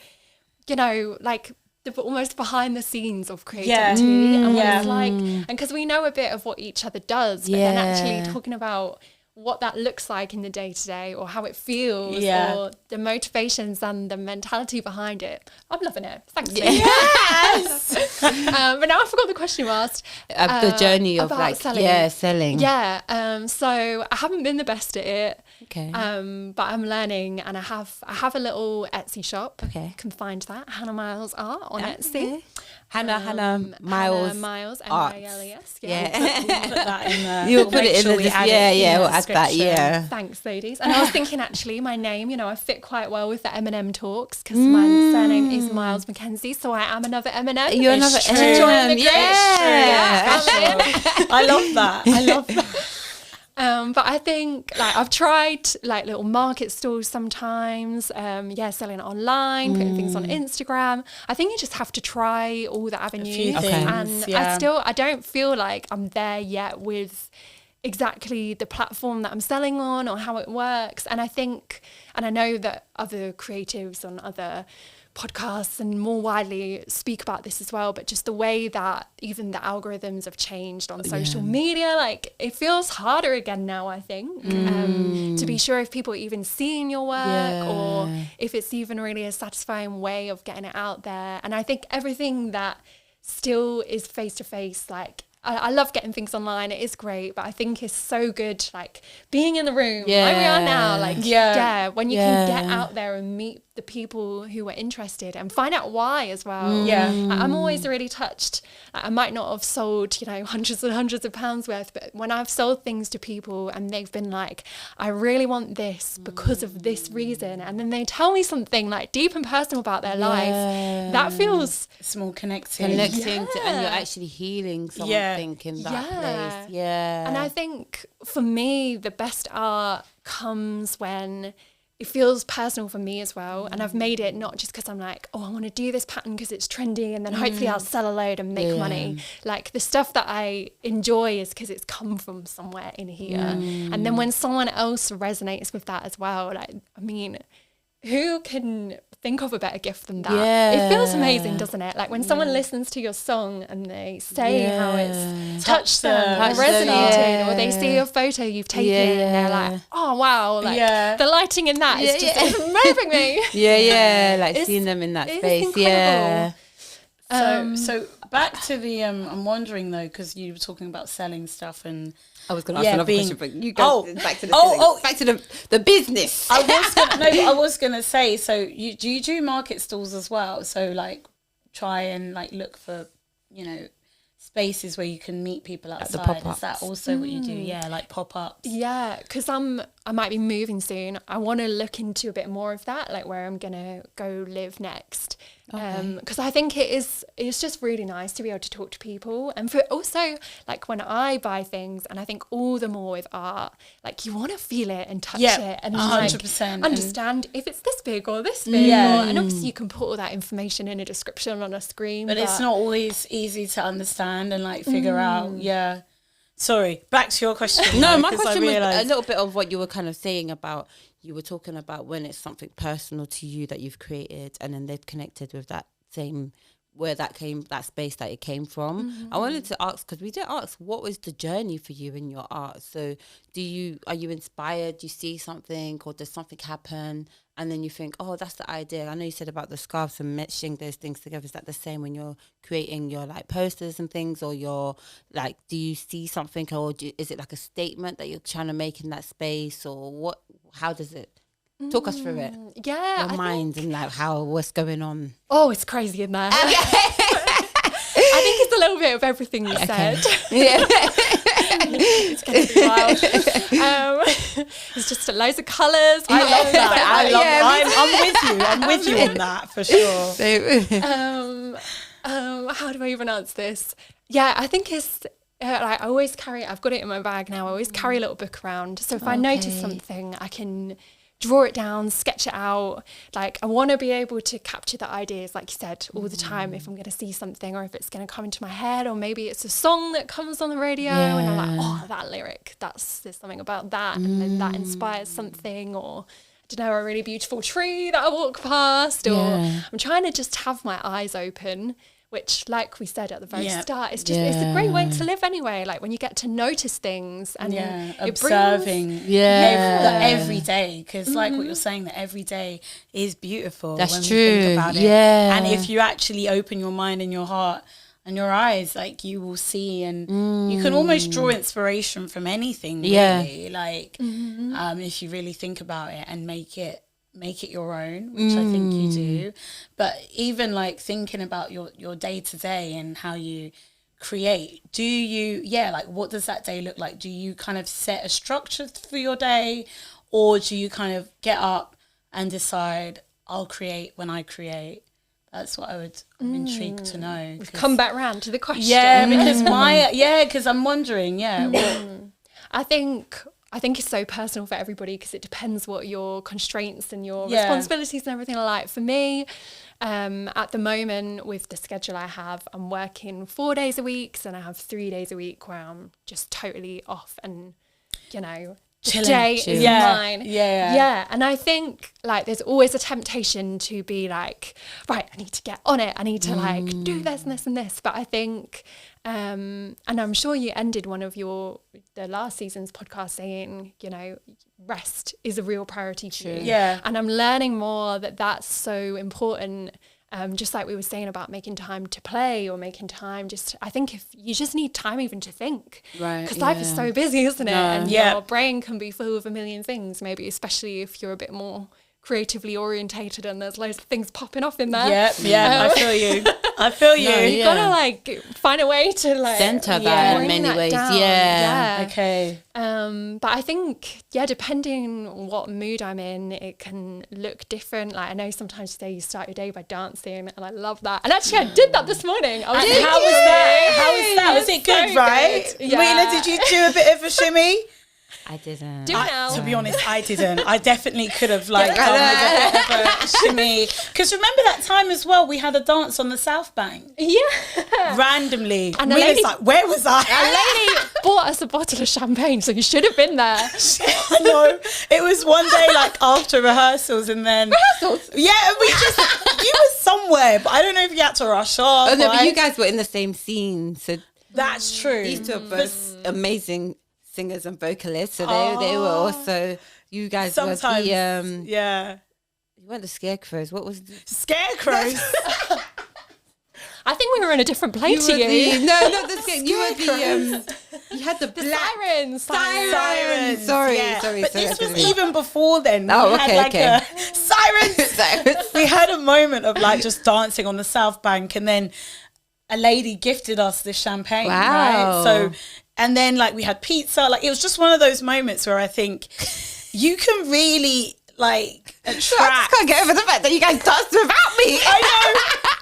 you know, like the almost behind the scenes of creativity and what it's like. And because we know a bit of what each other does, but then actually talking about what that looks like in the day-to-day, or how it feels, or the motivations and the mentality behind it. I'm loving it. Thanks. Yes. But now I forgot the question you asked. The journey of like selling. Selling. Yeah. So I haven't been the best at it. Okay. But I'm learning, and I have a little Etsy shop. Okay. You can find that. Hannah Miles Art on Etsy. Hannah Miles Arts. MILES. Yeah. We'll put that in there. You'll put it in the we'll add that. Yeah. Thanks, ladies. And I was thinking, actually, my name, you know, I fit quite well with the Eminem talks, because my surname is Miles Mackenzie, so I am another Eminem. You're another Eminem. Yeah. I love that. But I think, like, I've tried like little market stalls sometimes, selling it online, putting things on Instagram. I think you just have to try all the avenues. And I don't feel like I'm there yet with exactly the platform that I'm selling on or how it works. And I think, and I know that other creatives on other podcasts and more widely speak about this as well, but just the way that even the algorithms have changed on social media, like it feels harder again now, I think, to be sure if people are even seeing your work or if it's even really a satisfying way of getting it out there. And I think everything that still is face-to-face, like I love getting things online. It is great, but I think it's so good, like being in the room like we are now, like when you can get out there and meet the people who are interested and find out why as well. I'm always really touched. I might not have sold, you know, hundreds and hundreds of pounds worth, but when I've sold things to people and they've been like, I really want this because of this reason, and then they tell me something like deep and personal about their life, that feels it's more connecting to, and you're actually healing something in that place. And I think for me the best art comes when it feels personal for me as well. And I've made it not just because I'm like, oh, I want to do this pattern because it's trendy and then hopefully I'll sell a load and make money. Like the stuff that I enjoy is because it's come from somewhere in here. And then when someone else resonates with that as well, like, I mean, who can think of a better gift than that? It feels amazing, doesn't it? Like when someone listens to your song and they say how it's touched them, or resonated, or they see a photo you've taken and they're like, oh wow, like the lighting in that is just moving me. Like seeing them in that space. So back to the I'm wondering though, because you were talking about selling stuff, and I was going to ask another question, but you go back to the back to the business. I was gonna say, so do you do market stalls as well? So like try and like look for, you know, spaces where you can meet people outside. At the pop-ups. Is that also what you do? Yeah, like pop-ups. Yeah, because I might be moving soon. I want to look into a bit more of that, like where I'm gonna go live next. Because I think it's just really nice to be able to talk to people, and for also like when I buy things, and I think all the more with art, like you want to feel it and touch it and 100% like, understand if it's this big or this big, and obviously you can put all that information in a description on a screen, but it's not always easy to understand and like figure out. Sorry, back to your question. No, my question was a little bit of what you were kind of saying about, you were talking about when it's something personal to you that you've created and then they've connected with that same, where that space that it came from. I wanted to ask, because we did ask, what was the journey for you in your art? So are you inspired? Do you see something, or does something happen and then you think, oh, that's the idea? I know you said about the scarves and meshing those things together. Is that the same when you're creating your like posters and things, or you're like, do you see something, or is it like a statement that you're trying to make in that space, or what? How does it? Talk us through it. Yeah, your mind and like what's going on. Oh, it's crazy in there. I think it's a little bit of everything you said. It's going to be wild. It's just loads of colours. I love that. I'm with you on that for sure. How do I even answer this? Yeah, I think it's like I always carry. I've got it in my bag now. I always carry a little book around. So if I notice something, I can draw it down, sketch it out. Like I want to be able to capture the ideas, like you said, all the time. If I'm going to see something, or if it's going to come into my head, or maybe it's a song that comes on the radio, and I'm like, oh, that lyric. There's something about that, and then that inspires something, or I don't know, a really beautiful tree that I walk past, or I'm trying to just have my eyes open. Which, like we said at the very start, it's a great way to live anyway. Like when you get to notice things and observing every day, because like what you're saying, that every day is beautiful. That's when true. We think about it. Yeah. And if you actually open your mind and your heart and your eyes, like you will see, and you can almost draw inspiration from anything. Really, like if you really think about it and make it your own, which I think you do. But even like thinking about your day to day and how you create, do you like what does that day look like? Do you kind of set a structure for your day, or do you kind of get up and decide I'll create when I create? That's what I'm intrigued to know. We've come back round to the question. Yeah, because because I'm wondering, I think it's so personal for everybody, because it depends what your constraints and your responsibilities and everything are like. For me, at the moment with the schedule I have, I'm working 4 days a week, and I have 3 days a week where I'm just totally off, and the day is mine. Yeah. And I think like there's always a temptation to be like, right, I need to get on it. I need to like do this and this and this. But I think, and I'm sure you ended one of the last season's podcast saying, rest is a real priority for you. Yeah. And I'm learning more that that's so important. Just like we were saying about making time to play, or making time I think if you just need time even to think, right? Because life is so busy, isn't it? And your brain can be full of a million things, maybe especially if you're a bit more creatively orientated and there's loads of things popping off in there. I feel you. You've got to like find a way to like center that in many ways. Okay. But I think depending on what mood I'm in, it can look different. Like I know sometimes you say you start your day by dancing, and I love that. And actually I did that this morning. How was that? Was it good, right? Yeah. Rena, did you do a bit of a shimmy? I didn't. To be honest, I didn't. I definitely could have done with a bit of a shimmy. Because remember that time as well, we had a dance on the South Bank. Yeah. Randomly. And Rena's like, where was I? A lady bought us a bottle of champagne, so you should have been there. I know. It was one day like after rehearsals, and then... Rehearsals? Yeah, you were somewhere, but I don't know if you had to rush off. Oh no, but you guys were in the same scene, so... That's true. These two are both amazing singers and vocalists, so they were also, you guys sometimes, were the you weren't the scarecrows. What was scarecrows? I think we were in a different place to you. No, not the scarecrows. You were the you had the black sirens. Sorry. But this was even before then. Oh, okay. Sirens. We had a moment of like just dancing on the South Bank, and then a lady gifted us this champagne. Wow. Right? So, and then like we had pizza. Like it was just one of those moments where I think you can really like attract. I just can't get over the fact that you guys danced without me. I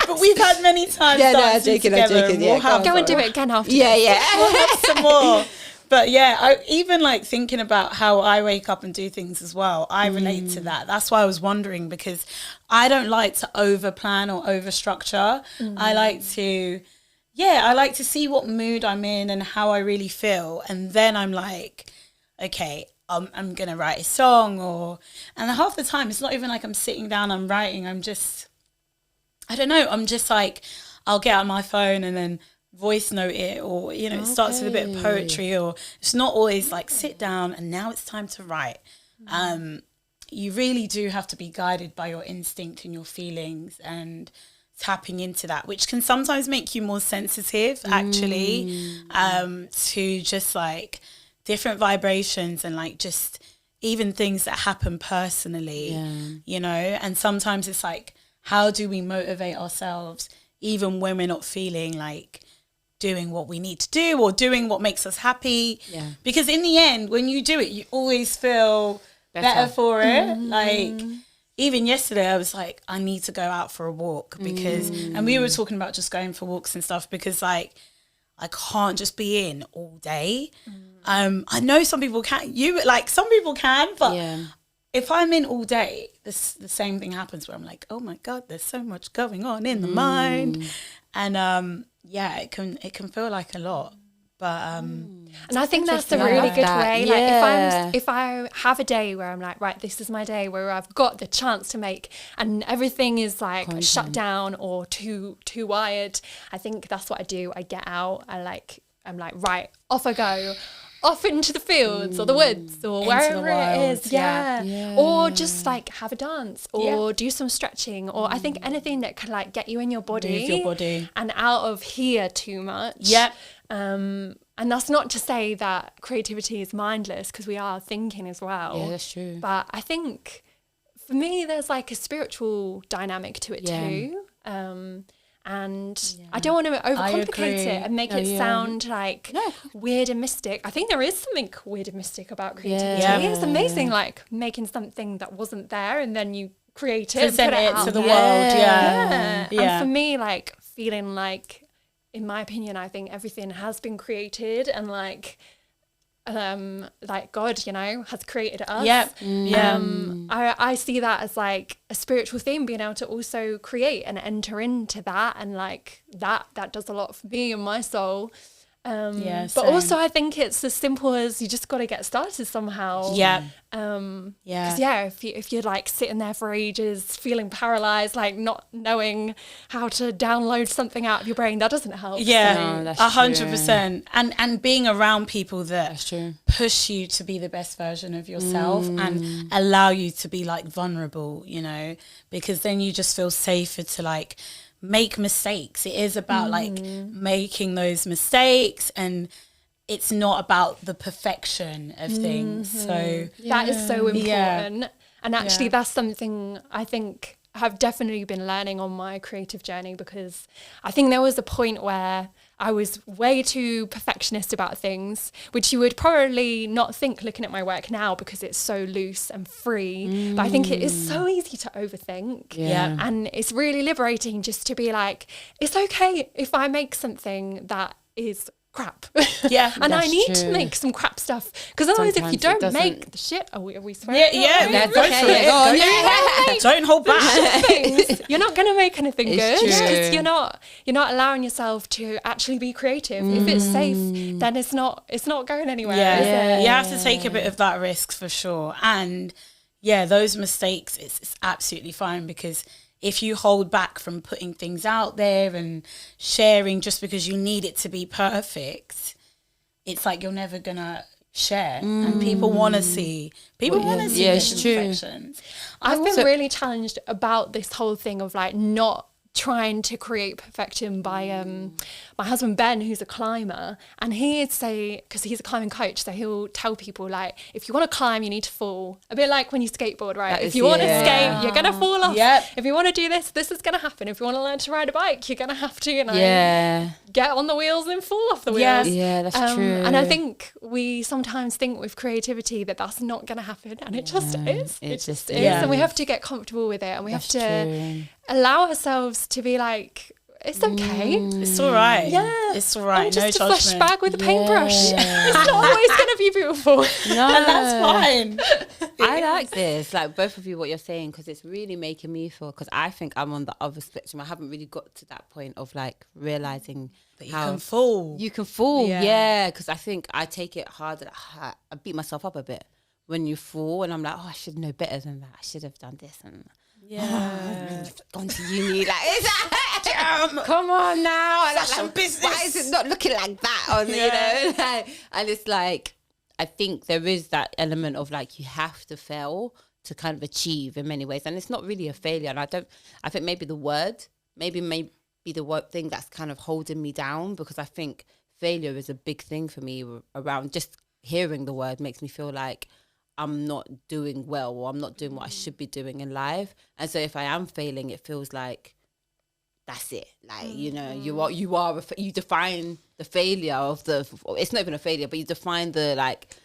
know, but we've had many times dancing together. Yeah, go and do it again after. Yeah. We'll have some more. But yeah, I even like thinking about how I wake up and do things as well. I relate to that. That's why I was wondering, because I don't like to over plan or over structure. I like to see what mood I'm in and how I really feel. And then I'm like, okay, I'm going to write a song, and half the time it's not even like I'm sitting down, I'm writing. I'm just, I don't know. I'm just like, I'll get out my phone and then voice note it, or it starts with a bit of poetry, or it's not always like sit down and now it's time to write. You really do have to be guided by your instinct and your feelings, and tapping into that, which can sometimes make you more sensitive actually to just like different vibrations, and like just even things that happen personally, and sometimes it's like, how do we motivate ourselves even when we're not feeling like doing what we need to do or doing what makes us happy. Yeah. Because in the end, when you do it, you always feel better for it. Like, even yesterday, I was like, I need to go out for a walk because, and we were talking about just going for walks and stuff because, like, I can't just be in all day. I know some people can. Some people can, but if I'm in all day, the same thing happens where I'm like, oh my God, there's so much going on in the mind, and it can feel like a lot. But and I think that's a really good way. Like if I have a day where I'm like, right, this is my day where I've got the chance to make, and everything is like shut down or too wired. I think that's what I do. I get out. I'm like, right, off I go. Off into the fields or the woods or wherever it is. Yeah. Or just like have a dance or do some stretching, or I think anything that could like get you in your body, and out of here too much. Yeah. And that's not to say that creativity is mindless, because we are thinking as well. Yeah, that's true. But I think for me, there's like a spiritual dynamic to it too. And I don't want to overcomplicate it and make it sound like weird and mystic. I think there is something weird and mystic about creativity. Yeah. It's amazing, like making something that wasn't there and then you create it, present put it it out to the world. Yeah. And for me, like feeling like, in my opinion, I think everything has been created, and like God, you know, has created us. I see that as like a spiritual thing, being able to also create and enter into that, and like that does a lot for me and my soul. But also I think it's as simple as you just got to get started somehow. Because if you're like sitting there for ages feeling paralyzed, like not knowing how to download something out of your brain, that doesn't help. 100%. And being around people that push you to be the best version of yourself and allow you to be like vulnerable, you know, because then you just feel safer to like make mistakes. It is about like making those mistakes, and it's not about the perfection of things. So that is so important. And actually that's something I think I've definitely been learning on my creative journey, because I think there was a point where I was way too perfectionist about things, which you would probably not think looking at my work now because it's so loose and free. But I think it is so easy to overthink. And it's really liberating just to be like, it's okay if I make something that is crap. And I need to make some crap stuff, because otherwise if you don't make the shit, are we swearing? That's okay. Don't hold back. Things, you're not going to make anything good, because you're not allowing yourself to actually be creative. If it's safe, then it's not going anywhere. You have to take a bit of that risk for sure. And those mistakes, it's absolutely fine, because if you hold back from putting things out there and sharing just because you need it to be perfect, it's like you're never gonna share. And people want to see imperfections. I've been really challenged about this whole thing of like not trying to create perfection by my husband Ben, who's a climber, and he'd say, because he's a climbing coach, so he'll tell people like, if you want to climb, you need to fall. A bit like when you skateboard, right? If you want to skate, you're gonna fall off. If you want to do this is gonna happen. If you want to learn to ride a bike, you're gonna have to, you know, get on the wheels and fall off the wheels. That's true. And I think we sometimes think with creativity that that's not gonna happen, and it just is. It just is, and we have to get comfortable with it, and we have to allow ourselves to be like, it's okay. It's all right. It's all right. I'm just no a judgment. flash bag with a paintbrush. It's not always going to be beautiful. No. And that's fine. I like this, like both of you, what you're saying, because it's really making me feel, because I think I'm on the other spectrum. I haven't really got to that point of like realizing that you can fall. You can fall, because I think I take it harder. I beat myself up a bit when you fall, and I'm like, oh, I should know better than that. I should have done this, and gone to uni, like, come on now, like, business. Why is it not looking like that? You know, and it's like, I think there is that element of like, you have to fail to kind of achieve in many ways, and it's not really a failure. And I think maybe the word, maybe the word thing that's kind of holding me down, because I think failure is a big thing for me around just hearing the word makes me feel like I'm not doing well, or I'm not doing what I should be doing in life. And so if I am failing, it feels like that's it. Like, you know, you define the failure of it's not even a failure, but you define the like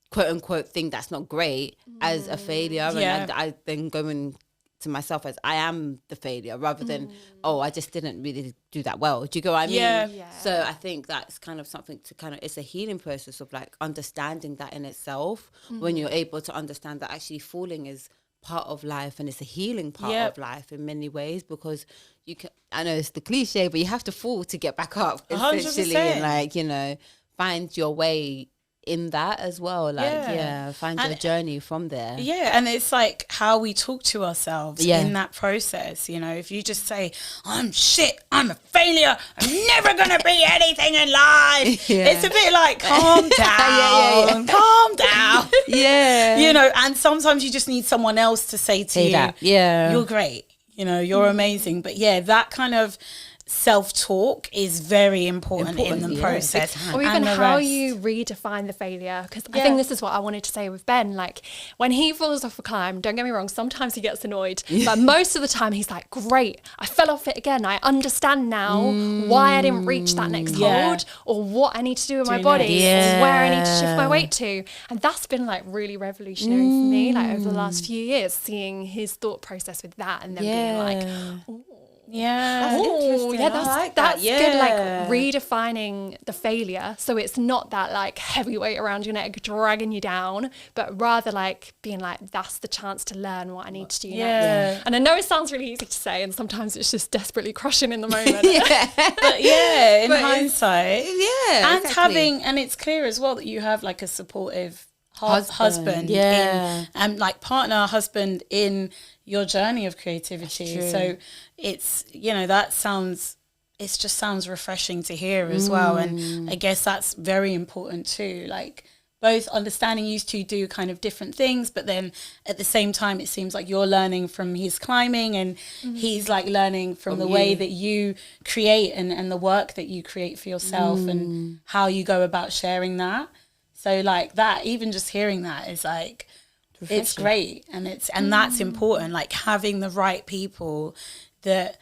quote unquote thing that's not great as a failure. Yeah. And I then go in to myself as I am the failure rather than, oh, I just didn't really do that well. Do you get what I mean? Yeah. So I think that's kind of something to it's a healing process of like understanding that in itself, when you're able to understand that actually falling is part of life and it's a healing part of life in many ways, because you can, I know it's the cliche, but you have to fall to get back up essentially 100%. and like, you know, find your way in that as well, like find your journey from there. And it's like how we talk to ourselves in that process. You know, if you just say, I'm shit, I'm a failure, I'm never gonna be anything in life, it's a bit like, calm down, calm down. You know, and sometimes you just need someone else to say to you that. You're great, you know, you're amazing. But that kind of self-talk is very important in the process, or even how you redefine the failure, because I think this is what I wanted to say with Ben. Like, when he falls off a climb, don't get me wrong, sometimes he gets annoyed, but most of the time he's like, great, I fell off it again, I understand now why I didn't reach that next hold, or what I need to do with my body, or where I need to shift my weight to. And that's been like really revolutionary for me, like over the last few years, seeing his thought process with that, and then being like, ooh, that's that's good, like redefining the failure, so it's not that like heavy weight around your neck dragging you down, but rather like being like, that's the chance to learn what I need to do next. And I know it sounds really easy to say, and sometimes it's just desperately crushing in the moment. But in but hindsight, and exactly. having, and it's clear as well that you have like a supportive husband and like partner, husband in your journey of creativity. So it's, you know, it just sounds refreshing to hear as well. And I guess that's very important too, like both understanding you two do kind of different things, but then at the same time it seems like you're learning from his climbing, and he's like learning from the way that you create and the work that you create for yourself and how you go about sharing that. So like that, even just hearing that is like, it's great. And that's important, like having the right people that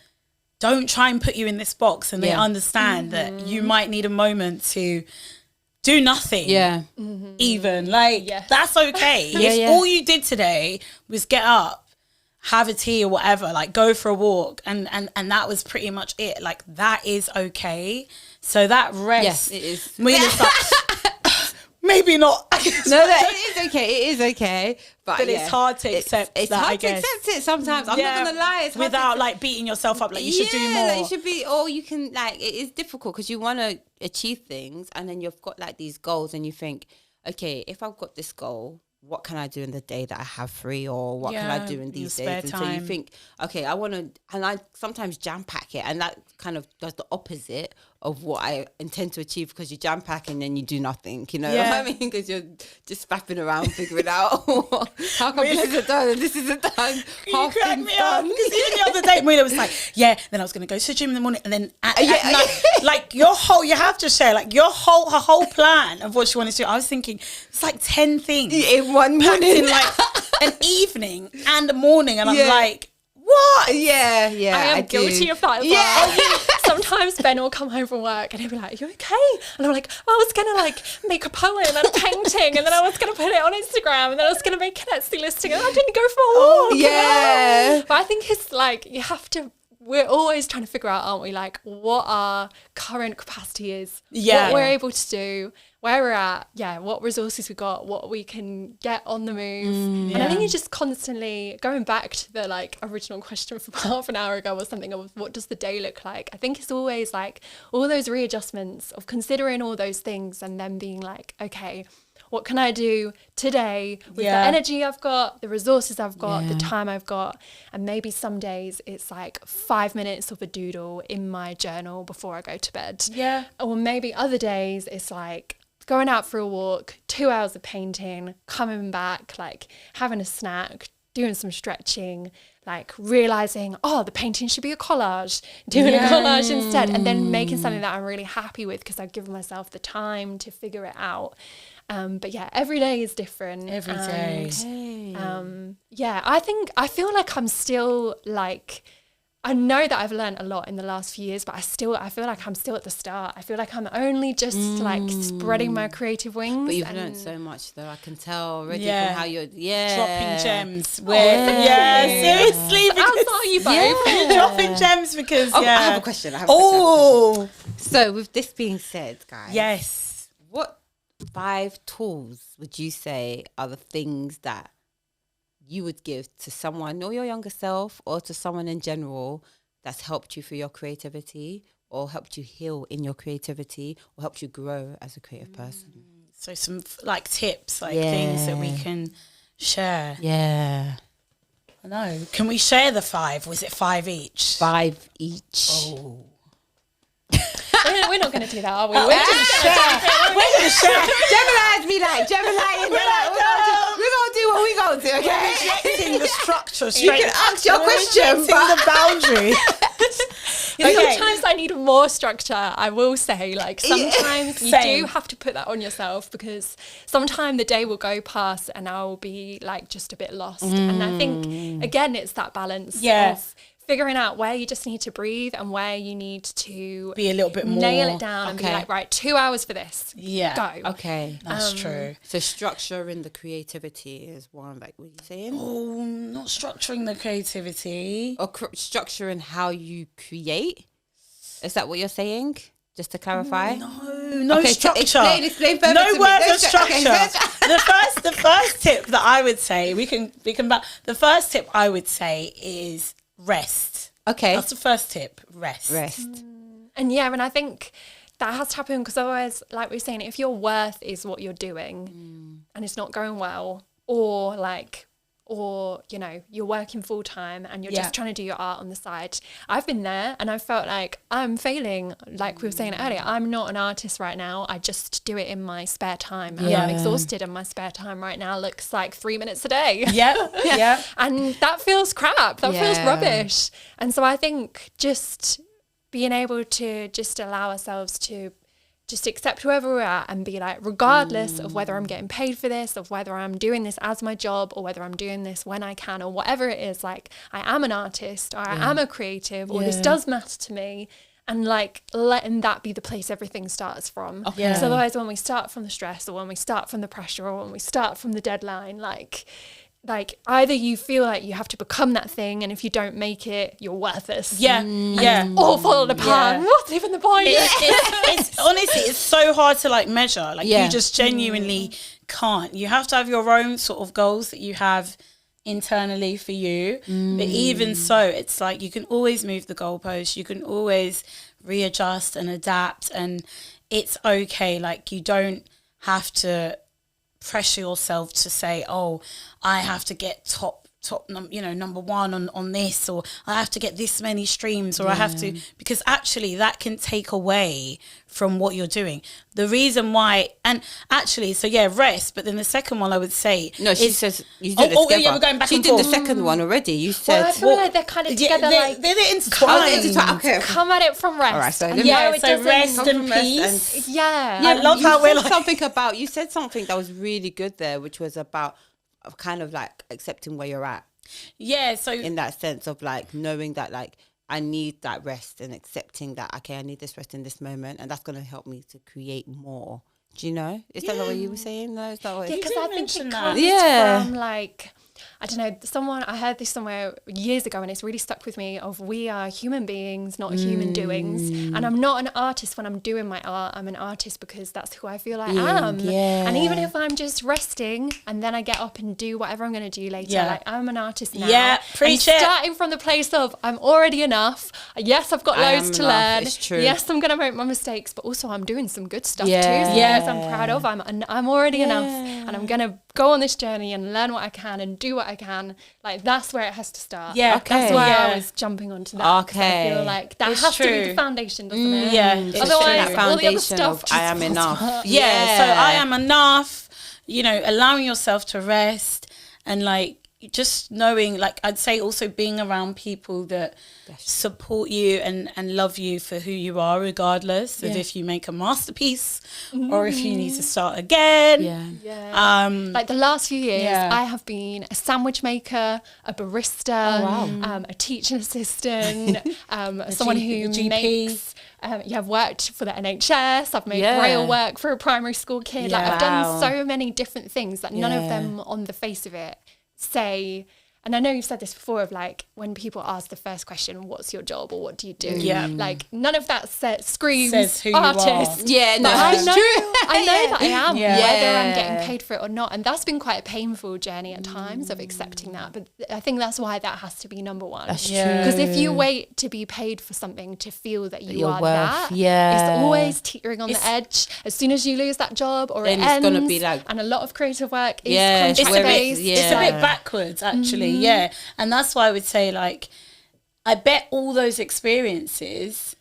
don't try and put you in this box, and they understand that you might need a moment to do nothing. Even like, that's okay. If all you did today was get up, have a tea or whatever, like go for a walk, and that was pretty much it. Like that is okay. So that rest, it is. Maybe not. No, it is okay. It is okay. But it's hard to accept. It's that, hard I guess. to accept it sometimes. I'm not gonna lie. It's hard without like beating yourself up. Like you should do more. Like you should be, or you can like. It is difficult because you want to achieve things, and then you've got like these goals, and you think, okay, if I've got this goal, what can I do in the day that I have free, or what can I do in these days? And so you think, okay, I want to, and I sometimes jam pack it, and that kind of does the opposite of what I intend to achieve, because you jam pack and then you do nothing, you know what I mean? Because you're just fapping around figuring out how come this isn't done and this isn't done. You crack me up, because even the other day Mila was like, then I was going to go to the gym in the morning, and then at night, like you have to share like her whole plan of what she wanted to do. I was thinking it's like 10 things in one morning, in like an evening and a morning, and I'm like, what? Yeah. I am guilty of that as well. Sometimes Ben will come home from work and he'll be like, are you okay? And I'm like, I was going to like make a poem and a painting, and then I was going to put it on Instagram, and then I was going to make an Etsy listing, and I didn't go for a walk. But I think it's like, you have to, we're always trying to figure out, aren't we, like what our current capacity is, what we're able to do, where we're at, what resources we got, what we can get on the move. And I think it's just constantly going back to the like original question from half an hour ago or something of what does the day look like. I think it's always like all those readjustments of considering all those things, and then being like, okay, what can I do today with the energy I've got, the resources I've got, the time I've got? And maybe some days it's like 5 minutes of a doodle in my journal before I go to bed. Or maybe other days it's like going out for a walk, 2 hours of painting, coming back, like having a snack, doing some stretching, like realizing, the painting should be a collage, doing a collage instead, and then making something that I'm really happy with because I've given myself the time to figure it out. But every day is different. Every day. I feel like I'm still like I know that I've learned a lot in the last few years, but I feel like I'm still at the start. I feel like I'm only just like spreading my creative wings. But you've learned so much, though. I can tell already from how you're dropping gems. Seriously. I'll tell you both. You're dropping gems because I have a question. So with this being said, guys. Yes. What 5 tools would you say are the things that you would give to someone or your younger self or to someone in general that's helped you through your creativity or helped you heal in your creativity or helped you grow as a creative person? So some like tips, like things that we can share. Yeah. I know. Can we share the 5? Was it 5 each? 5 each. Oh. We're not going to do that, are we? We're going to share. Gemini's be like, Gemini, and we're going to do what we going to do, okay? Rejecting the structure You straight. can ask your question, Rejecting the boundary. Sometimes I need more structure, I will say. Like sometimes you Same. do have to put that on yourself because sometime the day will go past and I'll be like just a bit lost. And I think, again, it's that balance of figuring out where you just need to breathe and where you need to be a little bit more. nail it down and be like, right, 2 hours for this. Yeah. Go. Okay. That's true. So structure in the creativity is one, like what are you saying? Oh, not structuring the creativity. Or structure in how you create? Is that what you're saying? Just to clarify? No Okay, structure. Explain further No to me. word No of structure. The first tip that I would say, the first tip I would say is rest. Okay. That's the first tip. Rest. And and I think that has to happen because otherwise, like we were saying, if your worth is what you're doing and it's not going well, or you know, you're working full time and you're just trying to do your art on the side. I've been there and I felt like I'm failing. Like we were saying earlier, I'm not an artist right now. I just do it in my spare time. And I'm exhausted and my spare time right now looks like 3 minutes a day. Yeah. And that feels crap. That feels rubbish. And so I think just being able to just allow ourselves to just accept whoever we're at and be like, regardless of whether I'm getting paid for this, of whether I'm doing this as my job or whether I'm doing this when I can or whatever it is, like I am an artist or I am a creative or this does matter to me, and like letting that be the place everything starts from. So otherwise when we start from the stress or when we start from the pressure or when we start from the deadline, like either you feel like you have to become that thing and if you don't make it you're worthless, all falling apart, what's even the point? It's honestly, it's so hard to like measure, like you just genuinely can't. You have to have your own sort of goals that you have internally for you, but even so it's like you can always move the goalposts, you can always readjust and adapt, and it's okay. Like you don't have to pressure yourself to say, oh, I have to get number one on this, or I have to get this many streams, or I have to, because actually that can take away from what you're doing. The reason why, and actually, so rest, but then the second one I would say, no, she says you did it together. We're going back she and did forth. the second one already. You said, I feel like they're kind of together, they're intertwined. Okay. Come at it from rest. All right, so so rest and peace. I love how we're like, you said something that was really good there, which was about kind of like accepting where you're at. Yeah, so in that sense of like knowing that like I need that rest and accepting that, okay, I need this rest in this moment, and that's going to help me to create more. Do you know? Is that what you were saying? No, is that what? Yeah, because I think it comes from like, I don't know, I heard this somewhere years ago and it's really stuck with me, of we are human beings, not human doings. And I'm not an artist when I'm doing my art. I'm an artist because that's who I feel I am. Yeah. And even if I'm just resting and then I get up and do whatever I'm going to do later, like I'm an artist now. Yeah, preach and it. starting from the place of I'm already enough. Yes, I've got loads to learn. It's true. Yes, I'm going to make my mistakes, but also I'm doing some good stuff too. Yeah. So I'm proud of. I'm already enough, and I'm going to go on this journey and learn what I can and do what I can. Like that's where it has to start. Yeah, that's why I was jumping onto that. Okay, I feel like that has to be the foundation, doesn't it? It's Otherwise, true. all the other Foundation stuff of I am enough. So I am enough. You know, allowing yourself to rest and like just knowing, like, I'd say also being around people that support you and love you for who you are, regardless of if you make a masterpiece or if you need to start again. Like the last few years, I have been a sandwich maker, a barista, a teaching assistant, someone who makes... I've worked for the NHS, I've made braille work for a primary school kid. Like, I've done so many different things that none of them on the face of it say, and I know you've said this before, of like when people ask the first question, what's your job or what do you do? Like none of that screams says who artist. you are. No, I know, true. I know that I am, whether I'm getting paid for it or not. And that's been quite a painful journey at times of accepting that. But I think that's why that has to be number one. That's true. Because if you wait to be paid for something to feel that you are worth, that, it's always teetering on the edge. As soon as you lose that job or then it it's ends, gonna be like, and a lot of creative work is It's contract a based. bit backwards, actually. And that's why I would say, like, I bet all those experiences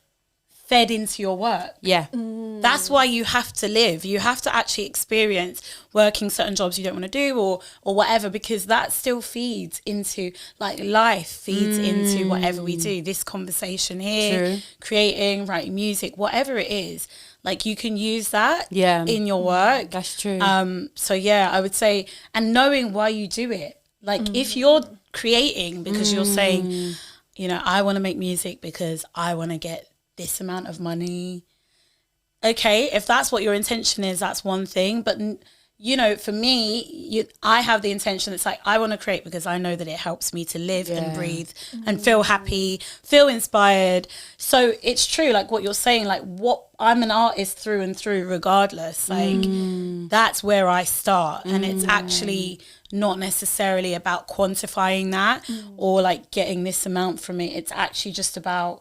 fed into your work. That's why you have to live. You have to actually experience working certain jobs you don't want to do or whatever, because that still feeds into, like, life feeds into whatever we do. This conversation here, creating, writing music, whatever it is, like, you can use that in your work. That's true. So yeah, I would say, and knowing why you do it. Like, if you're creating because you're saying, you know, I want to make music because I want to get this amount of money. Okay, if that's what your intention is, that's one thing. But, you know, for me, I have the intention. It's like, I want to create because I know that it helps me to live and breathe and feel happy, feel inspired. So it's true, like what you're saying, like, what I'm an artist through and through regardless. Like, that's where I start. And it's actually not necessarily about quantifying that or like getting this amount from it. It's actually just about,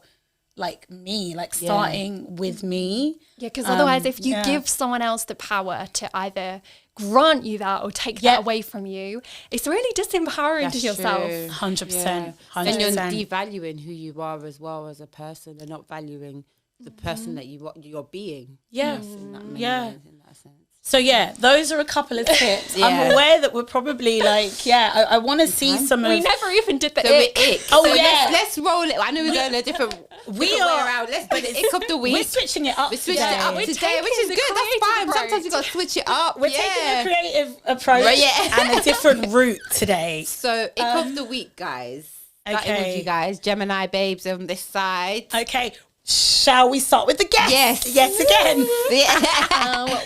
like, me, like, starting with me. Yeah, because otherwise if you give someone else the power to either grant you that or take that away from you, it's really disempowering to yourself. 100%. And you're devaluing who you are as well as a person, and not valuing the person that you're being. In that sense. So yeah, those are a couple of tips. I'm aware that we're probably like, I want to see some of... We never even did the ick. Oh, so yeah. Let's roll it. I know we're going a different way around. Let's do the ick of the week. We're switching it up. We switched it up today, which is good. That's fine. Sometimes you got to switch it up. We're taking a creative approach and a different route today. So ick of the week, guys. Starting with you guys. Gemini babes on this side. Okay. Shall we start with the guest? Yes again.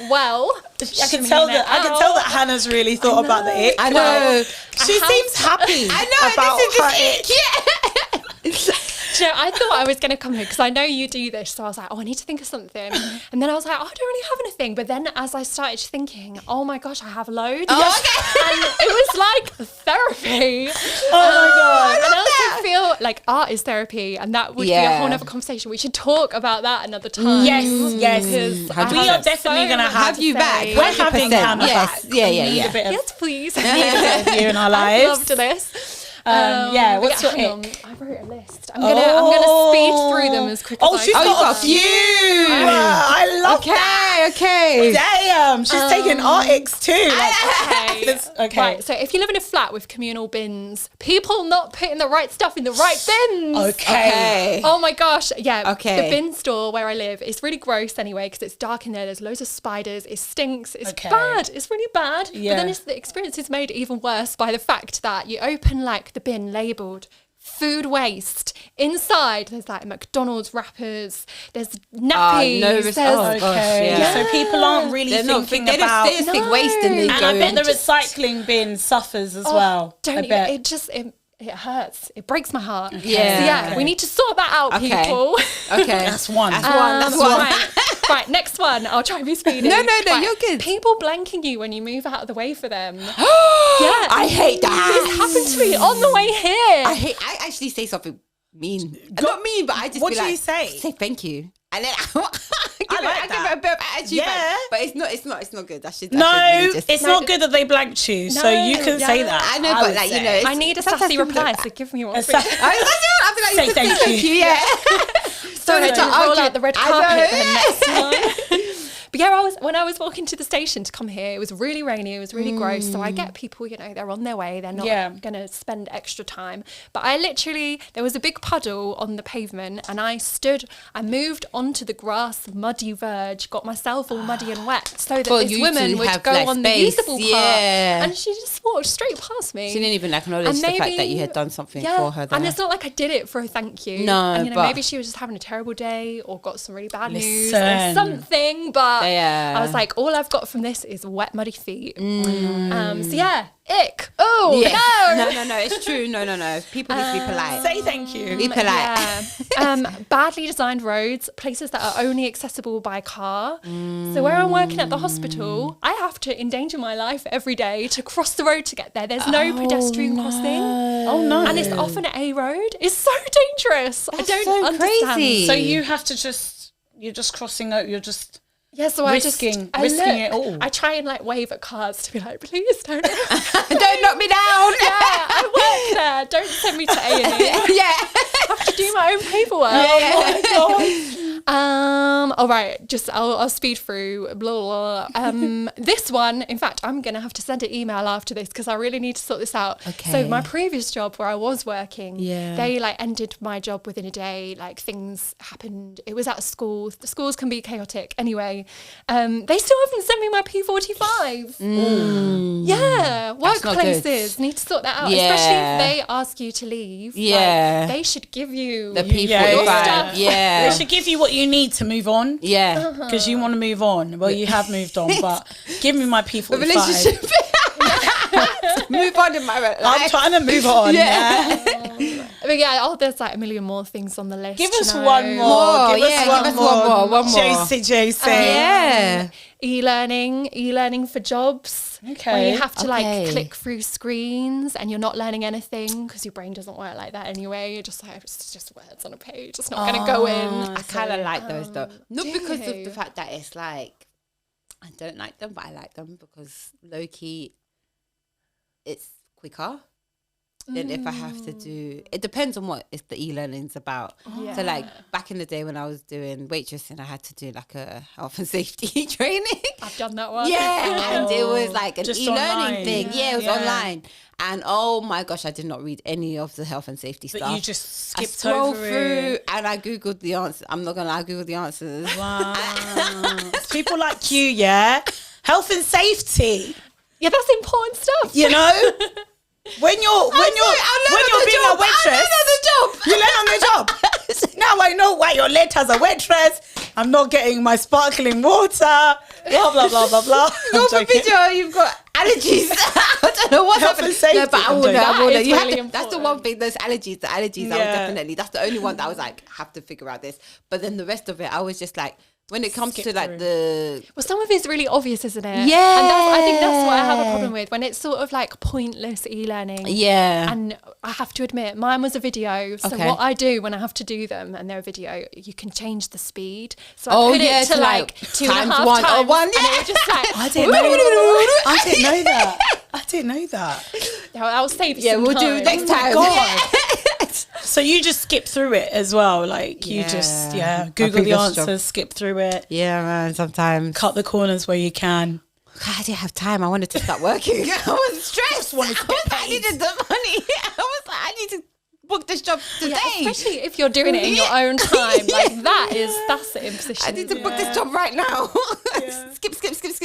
Well, I can tell that Hannah's really thought about the ick. I know. She seems happy. I know. About this is her ick. Do you know, I thought I was going to come here because I know you do this. So I was like, I need to think of something. And then I was like, I don't really have anything. But then as I started thinking, oh my gosh, I have loads. And it was like therapy. Oh my God. And I also feel like art is therapy. And that would be a whole other conversation. We should talk about that another time. Yes. We are definitely going to have you back. We're having Hannah back. Yeah. Yes, please. A bit of you in our lives. I'd love to this. What's your ick? I wrote a list. I'm gonna speed through them as quick as I can. She's got a few. I love that. Okay. Damn, she's taking our icks too. Okay. Right, so if you live in a flat with communal bins, people not putting the right stuff in the right bins. Okay. Oh my gosh. Yeah. Okay. The bin store where I live, it's really gross anyway because it's dark in there. There's loads of spiders. It stinks. It's bad. It's really bad. Yeah. But then the experience is made even worse by the fact that you open like the bin labelled food waste. Inside there's like McDonald's wrappers, there's nappies, So people aren't really thinking about... They just think waste and they go... And I bet the recycling bin suffers as well. It hurts. It breaks my heart. Yeah. So we need to sort that out, people. Okay. That's one. That's one. Right, next one. I'll try and be speedy. No, you're good. People blanking you when you move out of the way for them. I hate that. This happened to me on the way here. I actually say something mean. Not mean, but I just What be do like, you say? Say thank you. And then I give it a bit of attitude back. But it's not good. It's not good that they blanked you, so you can say that. I know, but like, you know, I need a sassy reply, so give me one. I'll be like, say thank you. Yeah. So I roll out the red carpet for the next one. But yeah, when I was walking to the station to come here, it was really rainy, it was really gross. So I get people, you know, they're on their way, they're not going to spend extra time. But there was a big puddle on the pavement, and I moved onto the grass, muddy verge, got myself all muddy and wet, so that this woman would go on the usable part. And she just walked straight past me. She didn't even acknowledge the fact that you had done something for her there. And it's not like I did it for a thank you. No, and, you know, maybe she was just having a terrible day or got some really bad news or something. But I was like, all I've got from this is wet, muddy feet. So yeah, ick. Oh, no, it's true. No. People need to be polite. Say thank you. Be polite. Badly designed roads, places that are only accessible by car. So where I'm working at the hospital, I have to endanger my life every day to cross the road to get there. There's no pedestrian crossing. Oh no. And it's often A road. It's so dangerous. That's I don't so understand. crazy. So you have to you're just crossing out, you're just so risking it all. I try and like wave at cars to be like, please don't don't knock me down. I work there. Don't send me to A&E. I have to do my own paperwork. Oh my god. All right, I'll speed through. Blah, blah, blah. This one, in fact, I'm gonna have to send an email after this because I really need to sort this out. Okay. So my previous job where I was working, they like ended my job within a day. Like things happened. It was at a school. The schools can be chaotic. Anyway, they still haven't sent me my P45. Yeah, workplaces need to sort that out, especially if they ask you to leave. Yeah, like, they should give you the P45. They should give you what you need to move on. Yeah, because you want to move on. Well, you have moved on, but give me my P45. Relationship. Move on in my life. I'm trying to move on. But there's like a million more things on the list. Give us one more. Give us one more. JC. Yeah. E-learning for jobs. Okay. Where you have to like click through screens and you're not learning anything because your brain doesn't work like that anyway. You're just like, it's just words on a page. It's not going to go in. I kind of like those though. Not because of the fact that it's like, I don't like them, but I like them because low key, it's quicker than if I have to do. It depends on what the e-learning's about. So like back in the day when I was doing waitressing, I had to do like a health and safety training. I've done that one. And it was like an Just e-learning online. thing. Yeah, it was online. And oh my gosh, I did not read any of the health and safety But stuff. you just skipped scrolled over through it. and I googled the answer. I'm not gonna lie, I googled the answers. Wow. People like you, health and safety. Yeah, that's important stuff. You know, when you're being a waitress, you learn on the job. Now I know why you're late as a waitress. I'm not getting my sparkling water. Blah blah blah blah blah. Go for video. You've got allergies. I don't know what's Health happening. and safety. No, but I will I'm know. joking. I will know. That is You have really to, that's the one thing. Those allergies. The allergies. I would definitely. That's the only one that I was like, have to figure out this. But then the rest of it, I was just like, when it comes to like the... Well, some of it's really obvious, isn't it? Yeah. And I think that's what I have a problem with, when it's sort of like pointless e-learning. Yeah. And I have to admit, mine was a video. So what I do when I have to do them and they're a video, you can change the speed. So I put it to like 2.5 times. times. One. And it was just like... I didn't know that. I'll save you some we'll time. do next time. God. So you just skip through it as well, like you just Google the answers, skip through it. Yeah, man. Sometimes cut the corners where you can. God, I didn't have time. I wanted to start working. I was stressed. I needed the money. I was like, I need to book this job today. Yeah, especially if you're doing it in your own time. Like that's the imposition. I need to book this job right now.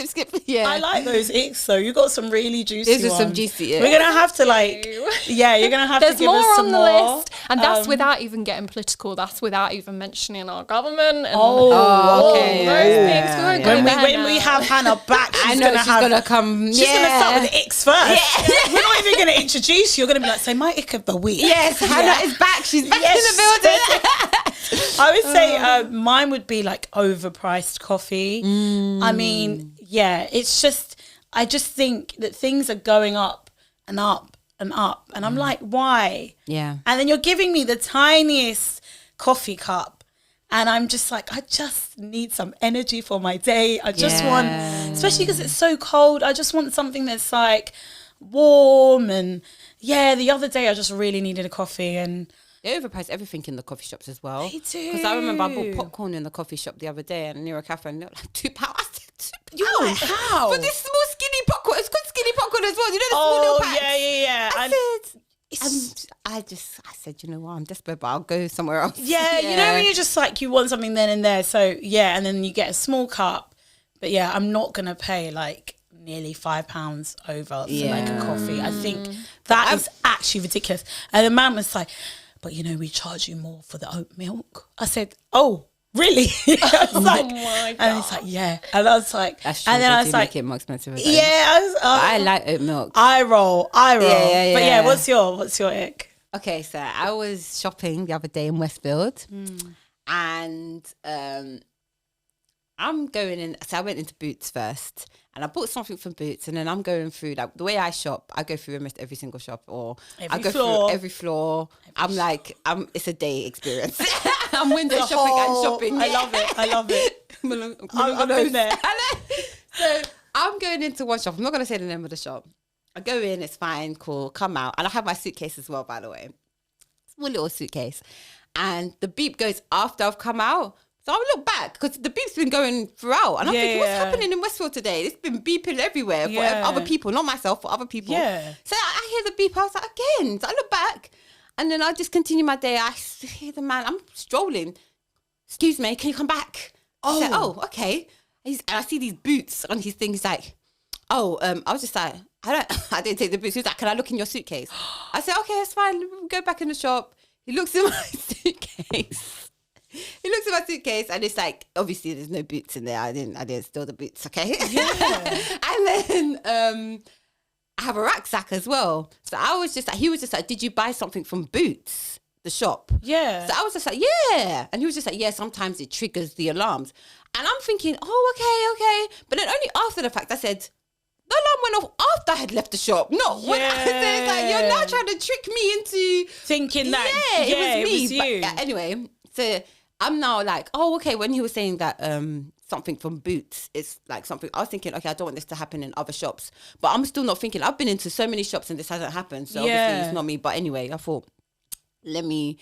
Skip. Yeah. I like those icks though. You got some really juicy These are ones. some juicy. Yeah. We're gonna have to you're gonna have to give more us some on the more. list, and that's without even getting political. That's without even mentioning our government. And okay. those things. We won't go there When now. we have Hannah back, I know she's gonna come. She's gonna start with the icks first. We're not even gonna introduce you. You're gonna be like, say my ick of the week. Yes, Hannah is back. She's back in the building. I would say mine would be like overpriced coffee. I mean, it's just, I just think that things are going up and up and up. And I'm like, why? Yeah. And then you're giving me the tiniest coffee cup. And I'm just like, I just need some energy for my day. I just want, especially because it's so cold, I just want something that's like warm. And the other day I just really needed a coffee and... They overprice everything in the coffee shops as well. They do. Because I remember I bought popcorn in the coffee shop the other day and near a cafe and they were like £2. I said, pounds. how? For this small skinny popcorn. It's called skinny popcorn as well. You know the small little packs? yeah. I said, you know what, I'm desperate, but I'll go somewhere else. Yeah, you know when you're just like, you want something then and there. So, yeah, and then you get a small cup. But, yeah, I'm not going to pay, like, nearly £5 over for, like, a coffee. I think that is actually ridiculous. And the man was like, but, you know, we charge you more for the oat milk. I said, oh, really? I was like, oh my God. and it's like, yeah. And I was like, That's true. and then I was like, make it more expensive. yeah. I like oat milk. I roll. Yeah. But, yeah, what's your ick? Okay, so I was shopping the other day in Westfield, and I'm going in. So I went into Boots first, and I bought something from Boots, and then I'm going through, like, the way I shop. I go through almost every single shop, or I go through every floor. It's a day experience. I'm window shopping and shopping. I love it. I've been there. So I'm going into one shop. I'm not going to say the name of the shop. I go in, it's fine, cool, come out. And I have my suitcase as well, by the way. Small little suitcase. And the beep goes after I've come out. So I look back because the beep's been going throughout. And I'm thinking, what's happening in Westfield today? It's been beeping everywhere for other people, not myself, for other people. Yeah. So I hear the beep. I was like, again. So I look back and then I just continue my day. I hear the man, I'm strolling. Excuse me, can you come back? I said, oh, okay. And I see these boots on his thing. He's like, I was just like, I didn't take the boots. He was like, can I look in your suitcase? I said, okay, it's fine. We'll go back in the shop. He looks in my suitcase. And it's like, obviously there's no boots in there. I didn't steal the boots, okay? Yeah. And then I have a rucksack as well. So he was just like, did you buy something from Boots, the shop? Yeah. So I was just like, yeah. And he was just like, yeah, sometimes it triggers the alarms. And I'm thinking, oh, okay. But then only after the fact I said, the alarm went off after I had left the shop. Not when I was there. It's like, you're now trying to trick me into thinking that it was me. Was you. But, anyway, so I'm now like, oh, okay. When he was saying that something from Boots is like something, I was thinking, okay, I don't want this to happen in other shops. But I'm still not thinking, I've been into so many shops and this hasn't happened. So obviously it's not me. But anyway, I thought, let me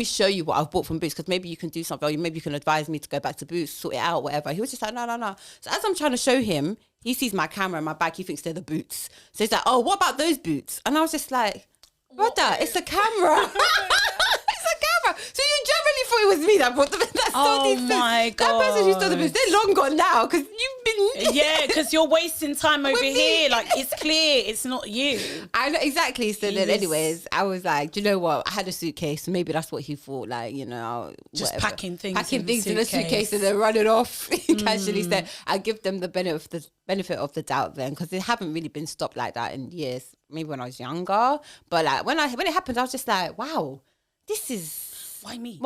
show you what I've bought from Boots, because maybe you can do something, or maybe you can advise me to go back to Boots, sort it out, whatever. He was just like, no. So as I'm trying to show him, he sees my camera and my bag, he thinks they're the boots. So he's like, oh, what about those boots? And I was just like, brother, it's a camera. It's a camera. So you generally thought it was me that bought them. Oh my God. That person who stole the boots, they're long gone now, because you've been... Yeah, because you're wasting time over here. Like, it's clear it's not you. I know, exactly. So then anyways, I was like, do you know what? I had a suitcase, so maybe that's what he thought, like, you know, just whatever. packing things in a suitcase and then running off casually. So I give them the benefit of the doubt then, because they haven't really been stopped like that in years. Maybe when I was younger, but like when it happened, I was just like, wow, this is... Why me?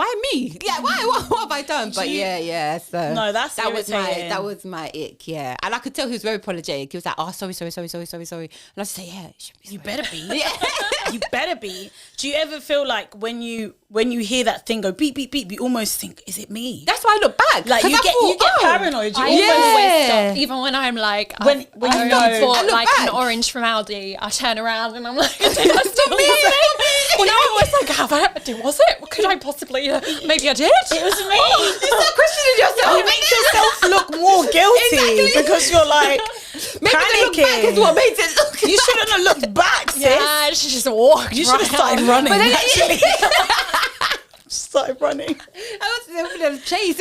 Yeah, what have I done? But yeah. So no, that was my ick. Yeah, and I could tell he was very apologetic. He was like, "Oh, sorry." And I just say, "Yeah, you better be. Yeah, you better be." Do you ever feel like when you hear that thing go beep beep beep, you almost think, "Is it me?" That's why I look back. Like you get paranoid. You always stop, even when I'm like, when you bought like an orange from Aldi, I turn around and I'm like, "Did I still me?" Well, now I'm always like, was it? Could I possibly? Maybe I did. It was me. You start questioning yourself. You make yourself look more guilty because you're like maybe panicking. The look back is what made it look. You shouldn't have looked back, sis. Yeah, she just walked. You should have started running. But then actually, started running. It would have been a chase.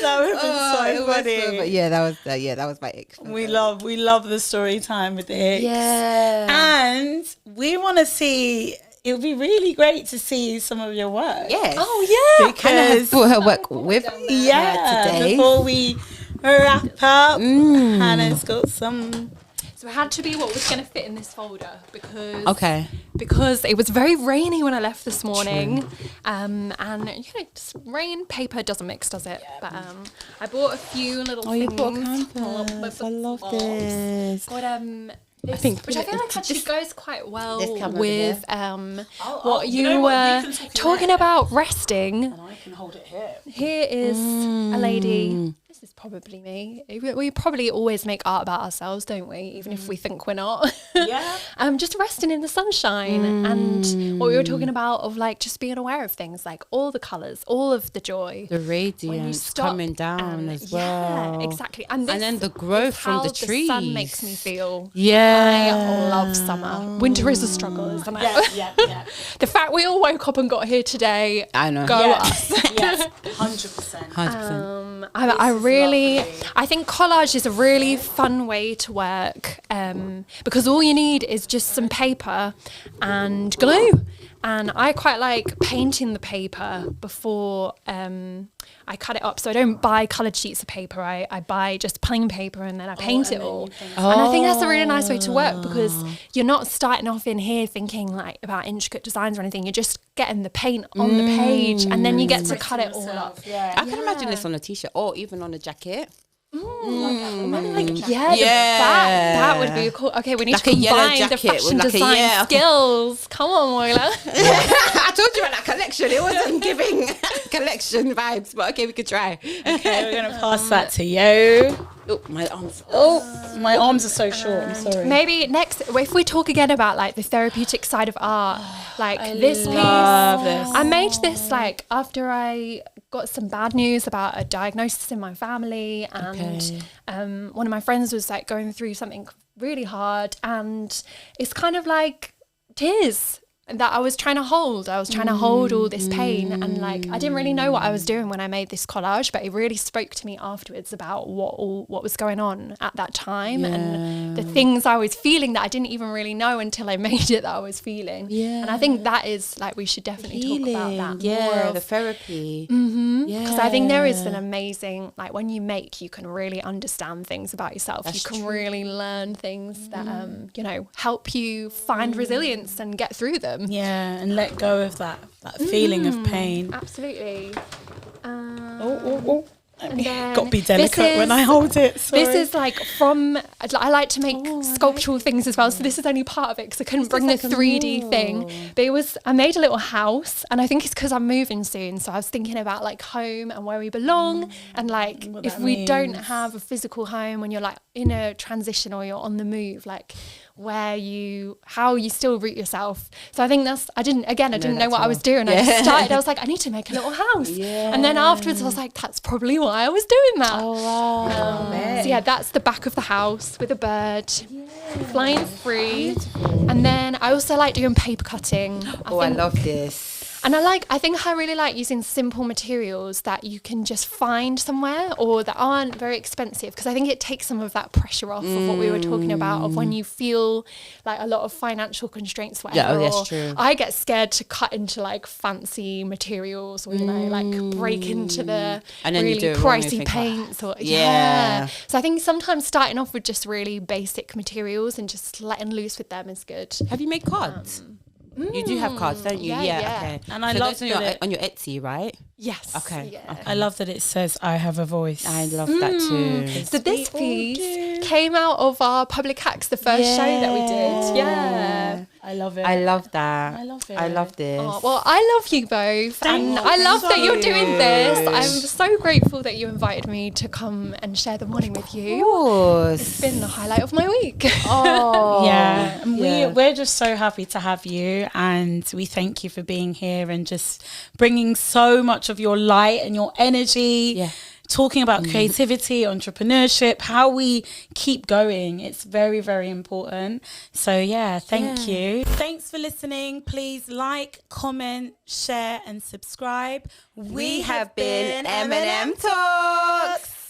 That would have been so funny. But yeah, that was my ick. We love the story time with the icks. Yeah, and we want to see. It would be really great to see some of your work. Yes. Oh yeah, because Hannah has brought her work with her today. Before we wrap up, Hannah's got some. So it had to be what was going to fit in this folder because it was very rainy when I left this morning, and just rain paper doesn't mix, does it? Yeah. But I bought a few little things. You bought a canvas. I love this. Got which I feel like actually goes quite well with what you were talking about, resting. And I can hold it here. Here is a lady. is probably me. We probably always make art about ourselves, don't we? Even if we think we're not. Yeah. Just resting in the sunshine and what we were talking about of like just being aware of things, like all the colours, all of the joy. The radiance coming down as well. Yeah, exactly. And then the growth from the trees. The sun makes me feel. Yeah. I love summer. Winter is a struggle, isn't it? Yeah. The fact we all woke up and got here today. I know. Go us. Yes, 100%. 100%. I think collage is a really fun way to work because all you need is just some paper and glue. And I quite like painting the paper before I cut it up. So I don't buy coloured sheets of paper. I buy just plain paper and then I paint it all. And I think that's a really nice way to work because you're not starting off in here thinking like about intricate designs or anything. You're just getting the paint on the page and then you get to cut it all up. Yeah. I can imagine this on a t-shirt or even on a jacket. That would be cool. Okay, we need Like to a yellow combine the jacket with fashion like a design yellow- skills. Come on, Moila. I told you about that collection. It wasn't giving collection vibes, but okay, we could try. Okay, we're going to pass that to you. Oh, my arms. Oh, my arms are so short. I'm sorry. Maybe next, if we talk again about like the therapeutic side of art, like this piece, love this. I made this like after I got some bad news about a diagnosis in my family, and one of my friends was like going through something really hard, and it's kind of like tears that I was trying to hold. I was trying to hold all this pain, and like I didn't really know what I was doing when I made this collage, but it really spoke to me afterwards about what was going on at that time and the things I was feeling that I didn't even really know until I made it that I was feeling. And I think that is like we should definitely talk about that more the therapy. because I think there is an amazing, like when you make, you can really understand things about yourself. That's you can true. really learn things that help you find resilience and get through them. Yeah, and let go of that feeling of pain. Absolutely. Got then to be delicate this when is- I hold it. Sorry. This is like I like to make sculptural things as well. So this is only part of it because I couldn't bring the 3D thing. But I made a little house, and I think it's because I'm moving soon. So I was thinking about like home and where we belong, and like What if that we don't means. have a physical home when you're like in a transition or you're on the move, like how you still root yourself. So I think I didn't know what I was doing. I just started, I was like, I need to make a little house. And then afterwards I was like, that's probably why I was doing that. So yeah, that's the back of the house with a bird flying free. And then I also like doing paper cutting. I love this. And I think I really like using simple materials that you can just find somewhere or that aren't very expensive, because I think it takes some of that pressure off of what we were talking about of when you feel like a lot of financial constraints, whatever. Yeah, that's or true. I get scared to cut into like fancy materials or, like break into the And then you really do it wrong and you pricey think, paints or Yeah. So I think sometimes starting off with just really basic materials and just letting loose with them is good. Have you made cards? You do have cards, don't you? yeah. Okay. And I so love those on your Etsy, right? Yes. Okay. Yeah. I love that it says I have a voice. I love that too. So this piece came out of our public acts, the first show that we did. Yeah. I love it. I love that. I love it. I love this. Oh, well, I love you both. And I love that you're doing this. I'm so grateful that you invited me to come and share the morning with you. Of course. It's been the highlight of my week. Oh. Yeah, and Yeah. we're just so happy to have you, and we thank you for being here and just bringing so much of your light and your energy. Yeah. Talking about creativity, entrepreneurship, how we keep going. It's very, very important. So yeah, thank you. Thanks for listening. Please like, comment, share and subscribe. We have been M&M Talks.